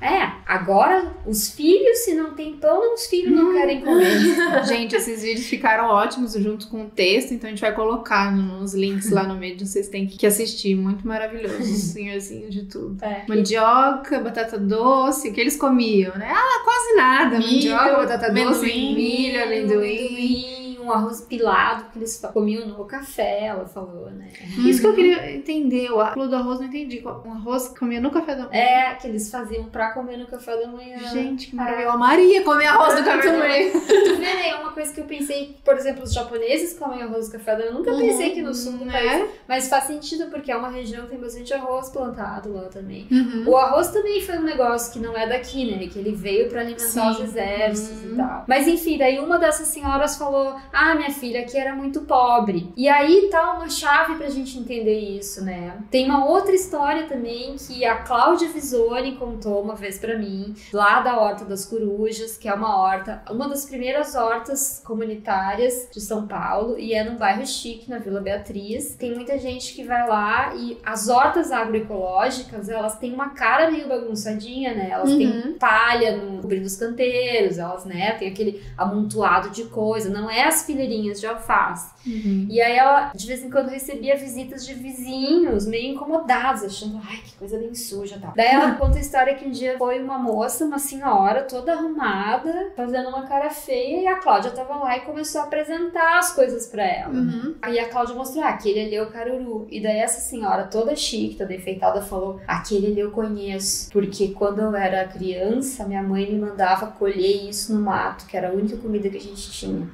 Agora os filhos, se não tem pão, os filhos não querem comer. Gente, esses vídeos ficaram ótimos junto com o texto, então a gente vai colocar nos links lá no meio, vocês têm que assistir, muito maravilhoso, senhorzinho de tudo. Mandioca, batata doce, o que eles comiam, né? Quase nada, milho, mandioca, batata doce, milho, amendoim, um arroz pilado que eles comiam no café, ela falou, né? Isso que eu queria entender, o do arroz não entendi, um arroz que comia no café da manhã. Que eles faziam pra comer no café da manhã. Gente, que maravilha, eu amaria comer arroz no café da manhã. Tu vê, né? É uma coisa que eu pensei, por exemplo, os japoneses comem arroz no café da manhã, eu nunca pensei que no sul do país, mas faz sentido porque é uma região que tem bastante arroz plantado lá também. O arroz também foi um negócio que não é daqui, né? Que ele veio pra alimentar os exércitos e tal. Mas enfim, daí uma dessas senhoras falou, minha filha, aqui era muito pobre. E aí tá uma chave pra gente entender isso, né? Tem uma outra história também que a Cláudia Visoni contou uma vez pra mim, lá da Horta das Corujas, que é uma das primeiras hortas comunitárias de São Paulo, e é num bairro chique, na Vila Beatriz. Tem muita gente que vai lá e as hortas agroecológicas, elas têm uma cara meio bagunçadinha, né? Elas têm palha no cobrindo os canteiros, elas, né, tem aquele amontoado de coisa, não é as fileirinhas de alface. E aí ela, de vez em quando, recebia visitas de vizinhos meio incomodados, achando, que coisa bem suja e tal. Daí ela conta a história que um dia foi uma moça, uma senhora, toda arrumada, fazendo uma cara feia, e a Cláudia tava lá e começou a apresentar as coisas pra ela. Aí a Cláudia mostrou, aquele ali é o caruru. E daí essa senhora, toda chique, toda enfeitada, falou, aquele ali eu conheço, porque quando eu era criança, minha mãe me mandava colher isso no mato, que era a única comida que a gente tinha.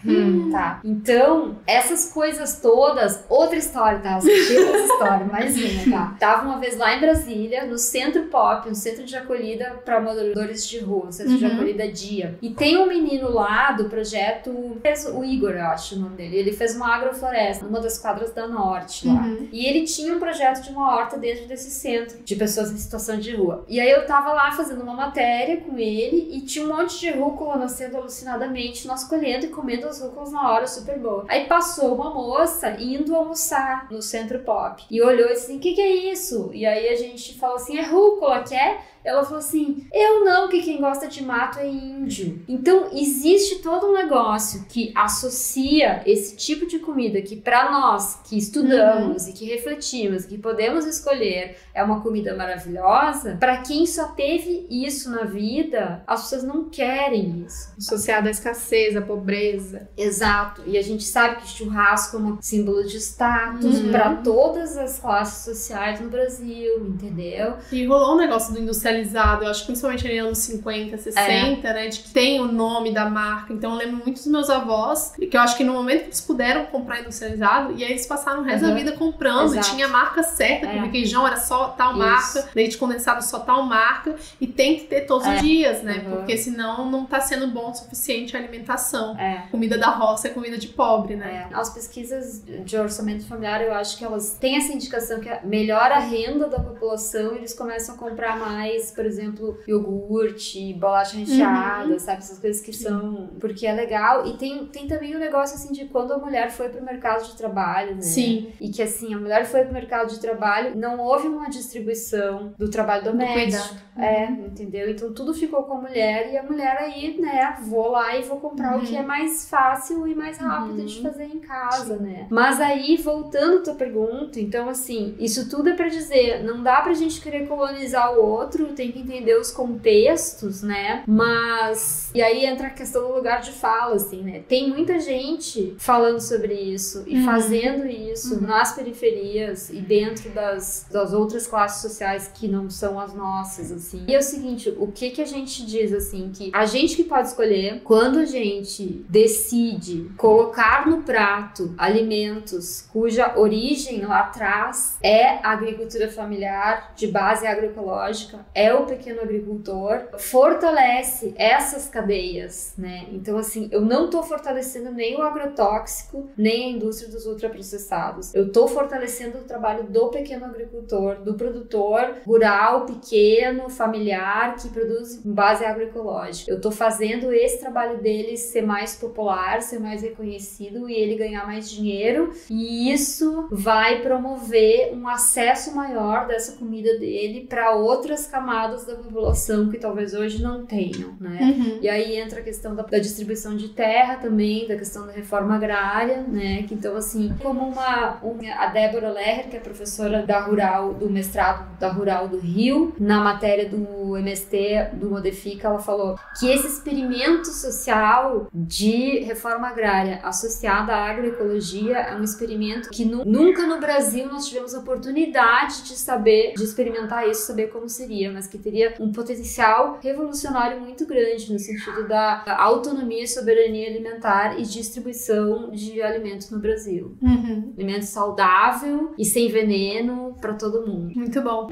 Tá? Então, essas coisas todas, outra história, tá? Essa história, mais uma, tá? Tava uma vez lá em Brasília, no Centro Pop, um centro de acolhida para moradores de rua, um centro de acolhida dia. E tem um menino lá do projeto, o Igor, eu acho o nome dele, ele fez uma agrofloresta, numa das quadras da Norte lá. E ele tinha um projeto de uma horta dentro desse centro, de pessoas em situação de rua. E aí eu tava lá fazendo uma matéria com ele, e tinha um monte de rúcula nascendo alucinadamente, nós colhendo e comendo as rúculas na hora super boa. Aí passou uma moça indo almoçar no Centro Pop e olhou e disse assim, o que é isso? E aí a gente falou assim, é rúcula, quer? Ela falou assim, eu não, que quem gosta de mato é índio. Então, existe todo um negócio que associa esse tipo de comida que pra nós, que estudamos e que refletimos, que podemos escolher, é uma comida maravilhosa. Pra quem só teve isso na vida, as pessoas não querem isso. Associada à escassez, à pobreza. Exato. E a gente sabe que churrasco é um símbolo de status pra todas as classes sociais no Brasil, entendeu? E rolou um negócio do industrializado, eu acho que principalmente nos anos 50, 60, né, de que tem o nome da marca. Então eu lembro muito dos meus avós, que eu acho que no momento que eles puderam comprar industrializado, e aí eles passaram o resto da vida comprando, e tinha a marca certa, porque requeijão era só tal marca, leite condensado só tal marca, e tem que ter todos os dias, né, porque senão não tá sendo bom o suficiente a alimentação. Comida da roça é comida de pobre, né. As pesquisas de orçamento familiar, eu acho que elas têm essa indicação que melhora a renda da população, e eles começam a comprar mais, por exemplo, iogurte, bolacha recheada, sabe? Essas coisas que são... Porque é legal. E tem também o negócio, assim, de quando a mulher foi pro mercado de trabalho, né? Sim. E que, assim, a mulher foi pro mercado de trabalho, não houve uma distribuição do trabalho doméstico. Entendeu? Então, tudo ficou com a mulher, e a mulher aí, né, vou lá e vou comprar o que é mais fácil e mais rápido de fazer em casa, né? Mas aí, voltando à tua pergunta, então, assim, isso tudo é pra dizer, não dá pra gente querer colonizar o outro, tem que entender os contextos, né? Mas... E aí entra a questão do lugar de fala, assim, né? Tem muita gente falando sobre isso e fazendo isso nas periferias e dentro das outras classes sociais que não são as nossas, assim. E é o seguinte, o que a gente diz, assim, que a gente que pode escolher, quando a gente decide colocar no prato alimentos cuja origem lá atrás é a agricultura familiar de base agroecológica, é o pequeno agricultor, fortalece essas cadeias, né? Então, assim, eu não tô fortalecendo nem o agrotóxico, nem a indústria dos ultraprocessados. Eu tô fortalecendo o trabalho do pequeno agricultor, do produtor rural, pequeno, familiar, que produz em base agroecológica. Eu tô fazendo esse trabalho dele ser mais popular, ser mais reconhecido e ele ganhar mais dinheiro, e isso vai promover um acesso maior dessa comida dele para outras camadas da população que talvez hoje não tenham, né? E aí entra a questão da distribuição de terra também, da questão da reforma agrária, né? Que então, assim, como a Débora Lerrer, que é professora da Rural, do mestrado da Rural do Rio, na matéria do MST do Modifica, ela falou que esse experimento social de reforma agrária associada à agroecologia é um experimento que nunca no Brasil nós tivemos a oportunidade de experimentar isso, saber como seria, mas que teria um potencial revolucionário muito grande no sentido da autonomia e soberania alimentar e distribuição de alimentos no Brasil. Alimento saudável e sem veneno para todo mundo. Muito bom.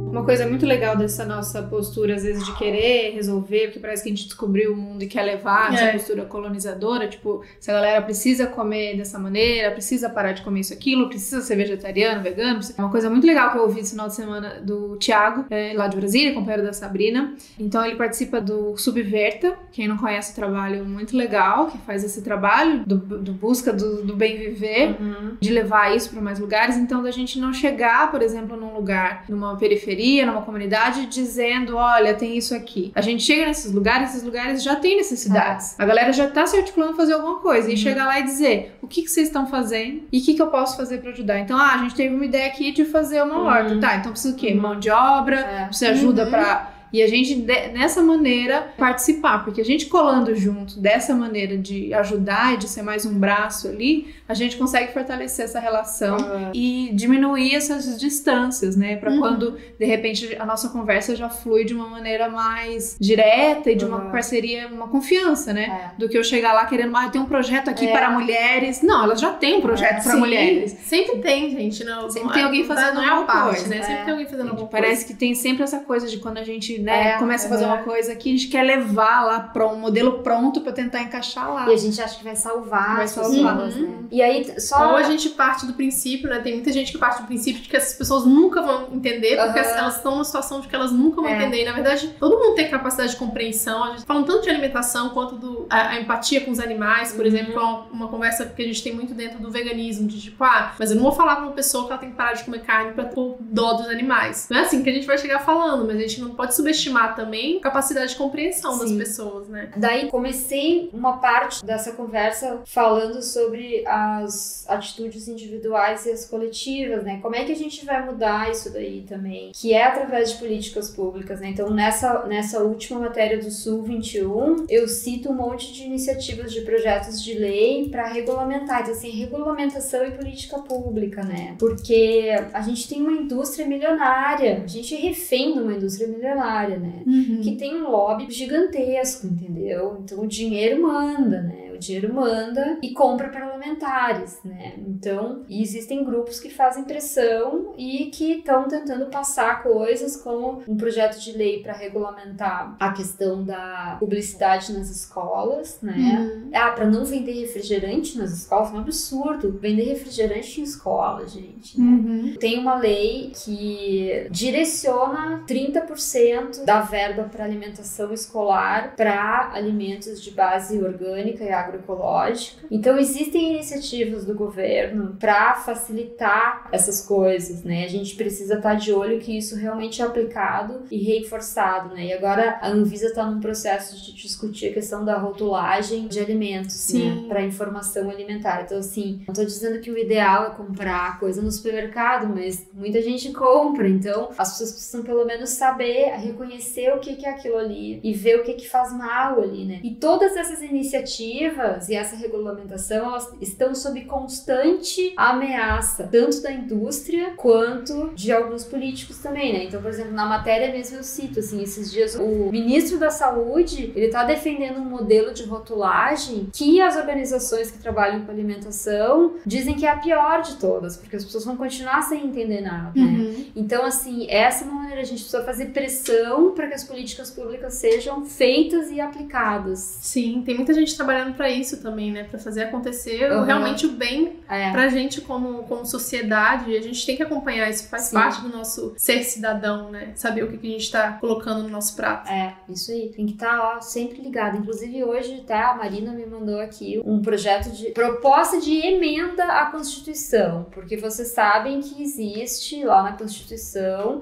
Uma coisa muito legal dessa nossa postura, às vezes, de querer resolver, porque parece que a gente descobriu o mundo e quer levar essa postura colonizadora, tipo, se a galera precisa comer dessa maneira, precisa parar de comer isso, aquilo, precisa ser vegetariano, vegano. É uma coisa muito legal que eu ouvi esse final de semana do Thiago, lá de Brasília, companheiro da Sabrina. Então, ele participa do Subverta, quem não conhece o trabalho muito legal, que faz esse trabalho do busca do bem viver, de levar isso para mais lugares. Então, da gente não chegar, por exemplo, num lugar, numa periferia, numa comunidade, dizendo, olha, tem isso aqui. A gente chega nesses lugares, esses lugares já têm necessidades. A galera já tá se articulando pra fazer alguma coisa. E chegar lá e dizer, o que vocês estão fazendo e o que eu posso fazer pra ajudar? Então, a gente teve uma ideia aqui de fazer uma horta. Tá, então precisa o quê? Mão de obra, precisa ajuda pra... E a gente, nessa maneira, participar. Porque a gente colando junto, dessa maneira de ajudar e de ser mais um braço ali, a gente consegue fortalecer essa relação e diminuir essas distâncias, né? Pra quando, de repente, a nossa conversa já flui de uma maneira mais direta e de uma parceria, uma confiança, né? Do que eu chegar lá querendo, eu tenho um projeto aqui para mulheres. Não, elas já têm um projeto para mulheres. Sempre tem, gente. Não, sempre tem alguém fazendo alguma coisa, né? Sempre tem alguém fazendo alguma coisa. Parece que tem sempre essa coisa de quando a gente começa a fazer uma coisa aqui, a gente quer levar lá para um modelo pronto para tentar encaixar lá. E a gente acha que vai salvar as pessoas, né? E aí, só... Ou a gente parte do princípio, né? Tem muita gente que parte do princípio de que essas pessoas nunca vão entender, porque elas estão numa situação de que elas nunca vão entender. E, na verdade, todo mundo tem capacidade de compreensão. A gente tá falando tanto de alimentação quanto a empatia com os animais, por exemplo, que é uma conversa que a gente tem muito dentro do veganismo, de tipo, mas eu não vou falar pra uma pessoa que ela tem que parar de comer carne por dó dos animais. Não é assim que a gente vai chegar falando, mas a gente não pode subestimar também a capacidade de compreensão das pessoas, né? Daí comecei uma parte dessa conversa falando sobre as atitudes individuais e as coletivas, né? Como é que a gente vai mudar isso daí também? Que é através de políticas públicas, né? Então, nessa última matéria do Sul 21, eu cito um monte de iniciativas de projetos de lei para regulamentar. Então, assim, regulamentação e política pública, né? Porque a gente tem uma indústria milionária, a gente é refém de uma indústria milionária, né? Que tem um lobby gigantesco, entendeu? Então, o dinheiro manda, né? O dinheiro manda e compra parlamentares, né? Então, existem grupos que fazem pressão e que estão tentando passar coisas como um projeto de lei para regulamentar a questão da publicidade nas escolas, né? Para não vender refrigerante nas escolas, é um absurdo. Vender refrigerante em escola, gente. Né? Tem uma lei que direciona 30% da verba para alimentação escolar para alimentos de base orgânica e agroecológica. Então, existem iniciativas do governo para facilitar essas coisas, né? A gente precisa estar de olho que isso realmente é aplicado e reforçado, né? E agora a Anvisa está num processo de discutir a questão da rotulagem de alimentos, né? Para informação alimentar. Então, assim, não estou dizendo que o ideal é comprar coisa no supermercado, mas muita gente compra. Então, as pessoas precisam pelo menos saber, reconhecer o que é aquilo ali e ver o que faz mal ali, né? E todas essas iniciativas e essa regulamentação, elas estão sob constante ameaça, tanto da indústria quanto de alguns políticos também, né? Então, por exemplo, na matéria mesmo eu cito, assim, esses dias o ministro da Saúde, ele tá defendendo um modelo de rotulagem que as organizações que trabalham com alimentação dizem que é a pior de todas, porque as pessoas vão continuar sem entender nada, né? Então, assim, essa é uma maneira, a gente precisa fazer pressão para que as políticas públicas sejam feitas e aplicadas. Sim, tem muita gente trabalhando para isso também, né? Para fazer acontecer realmente o bem pra gente como sociedade. E a gente tem que acompanhar isso, faz parte do nosso ser cidadão, né? Saber o que a gente tá colocando no nosso prato. Isso aí. Tem que estar, sempre ligado. Inclusive, hoje até a Marina me mandou aqui um projeto de proposta de emenda à Constituição, porque vocês sabem que existe lá na Constituição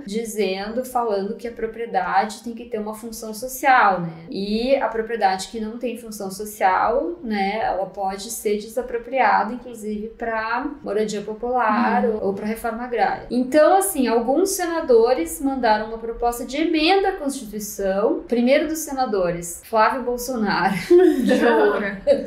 falando que a propriedade tem que ter uma função social, né? E a propriedade que não tem função social, né, ela pode ser desapropriada, inclusive para moradia popular ou para reforma agrária. Então, assim, alguns senadores mandaram uma proposta de emenda à Constituição. Primeiro dos senadores, Flávio Bolsonaro.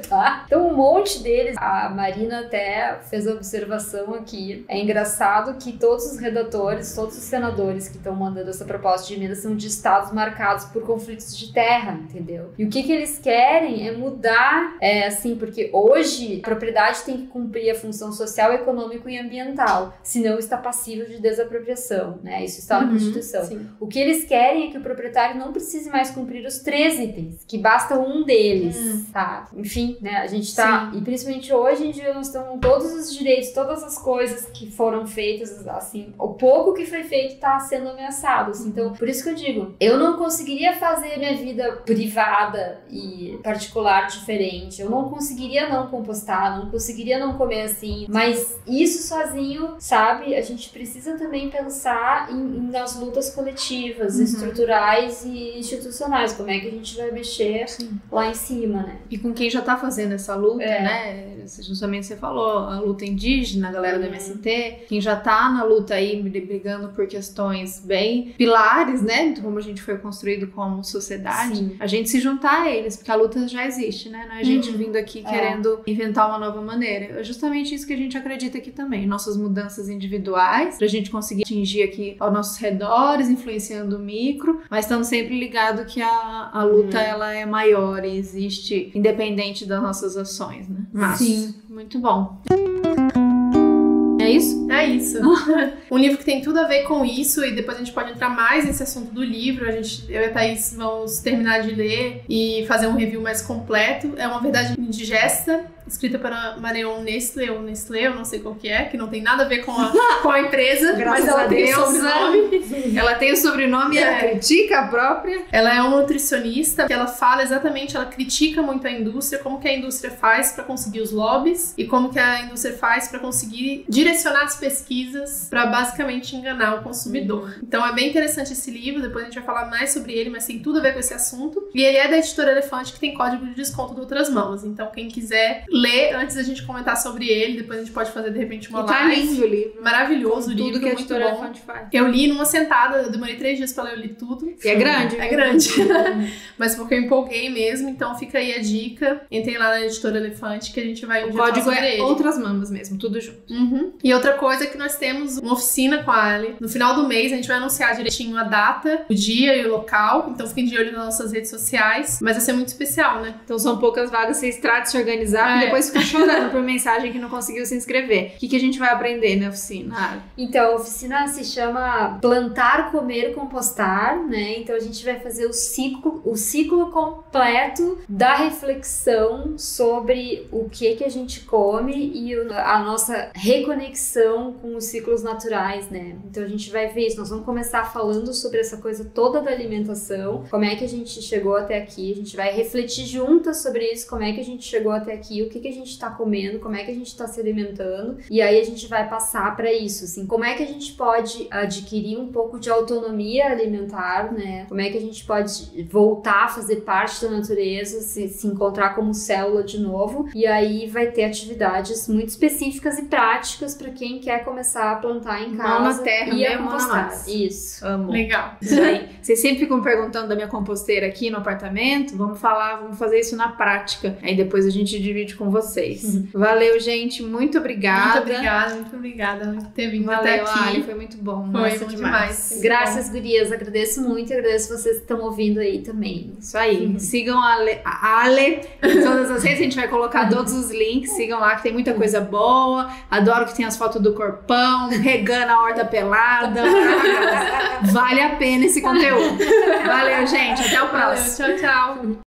Tá? Então, um monte deles, a Marina até fez a observação aqui. É engraçado que todos os redatores, todos os senadores que estão mandando essa proposta de emenda são de estados marcados por conflitos de terra, entendeu? E o que eles querem é mudar, assim, porque hoje a propriedade tem que cumprir a função social, econômico e ambiental, senão está passível de desapropriação, né? Isso está na Constituição. Sim. O que eles querem é que o proprietário não precise mais cumprir os 3 itens, que basta um deles, tá? Enfim, né? A gente tá... E principalmente hoje em dia nós estamos todos os direitos, todas as coisas que foram feitas, assim, o pouco que foi feito está sendo ameaçado, assim. Então, por isso que eu digo, eu não conseguiria fazer minha vida privada e particular diferente, eu não conseguiria não compostar, não conseguiria não comer assim, mas isso sozinho, sabe? A gente precisa também pensar nas lutas coletivas, estruturais e institucionais, como é que a gente vai mexer lá em cima, né? E com quem já tá fazendo essa luta, né? Justamente você falou, a luta indígena, a galera do MST, quem já tá na luta aí, brigando por questões bem pilares, né? De como a gente foi construído como sociedade, a gente se juntar a eles, porque a luta já existe, né? Não é a gente vindo aqui querendo inventar uma nova maneira. É justamente isso que a gente acredita aqui também. Nossas mudanças individuais, pra gente conseguir atingir aqui aos nossos redores, influenciando o micro, mas estamos sempre ligados que a luta, ela é maior e existe independente das nossas ações, né? Sim. Muito bom. É isso? É isso. Um livro que tem tudo a ver com isso, e depois a gente pode entrar mais nesse assunto do livro. Eu e a Thaís vamos terminar de ler e fazer um review mais completo. É Uma Verdade Indigesta, escrita para Marion Nestlé, ou Nestlé, eu não sei qual que não tem nada a ver com a empresa, Graças mas ela a tem o Deus, sobrenome. Ela tem o sobrenome e ela critica a própria. Ela é uma nutricionista, que ela fala exatamente, ela critica muito a indústria, como que a indústria faz para conseguir os lobbies e como que a indústria faz para conseguir direcionar as pesquisas para basicamente enganar o consumidor. Então é bem interessante esse livro, depois a gente vai falar mais sobre ele, mas tem tudo a ver com esse assunto. E ele é da editora Elefante, que tem código de desconto de Outras Mãos. Então quem quiser ler antes da gente comentar sobre ele, depois a gente pode fazer de repente uma live. Tá lindo o livro. Maravilhoso o livro, tudo que a muito editora bom. Elefante faz. Eu li numa sentada, eu demorei 3 dias pra ler, eu li tudo. E é grande. É grande. Mas porque eu empolguei mesmo, então fica aí a dica. Entrem lá na editora Elefante que a gente vai O código é ele. Outras Mamas mesmo, tudo junto. E outra coisa é que nós temos uma oficina com a Ali. No final do mês a gente vai anunciar direitinho a data, o dia e o local. Então fiquem de olho nas nossas redes sociais. Mas vai ser muito especial, né? Então são poucas vagas, vocês tratam de se organizar e depois fica chorando por mensagem que não conseguiu se inscrever. O que a gente vai aprender na oficina? Então, a oficina se chama Plantar, Comer, Compostar, né? Então a gente vai fazer o ciclo completo da reflexão sobre o que a gente come e a nossa reconexão com os ciclos naturais, né? Então a gente vai ver isso, nós vamos começar falando sobre essa coisa toda da alimentação, como é que a gente chegou até aqui, a gente vai refletir juntas sobre isso, como é que a gente chegou até aqui, o que a gente tá comendo, como é que a gente tá se alimentando, e aí a gente vai passar para isso, assim, como é que a gente pode adquirir um pouco de autonomia alimentar, né? Como é que a gente pode voltar a fazer parte da natureza, se encontrar como célula de novo, e aí vai ter atividades muito específicas e práticas para quem quer começar a plantar em casa. Mão na terra, e a mão na compostar. massa. Isso. Amo. Legal. Isso aí. Vocês sempre ficam perguntando da minha composteira aqui no apartamento, vamos fazer isso na prática. Aí depois a gente divide com vocês. Valeu, gente, muito obrigada. Muito obrigada por ter vindo Valeu, até aqui. Ali, foi muito bom. Foi bom demais. Graças, gurias. Agradeço muito e agradeço vocês que estão ouvindo aí também. Isso aí. Sigam a Ale em todas as redes. A gente vai colocar todos os links. Sigam lá que tem muita coisa boa. Adoro que tem as fotos do corpão, regando a horta pelada. Vale a pena esse conteúdo. Valeu, gente. Até o próximo. Valeu, tchau, tchau.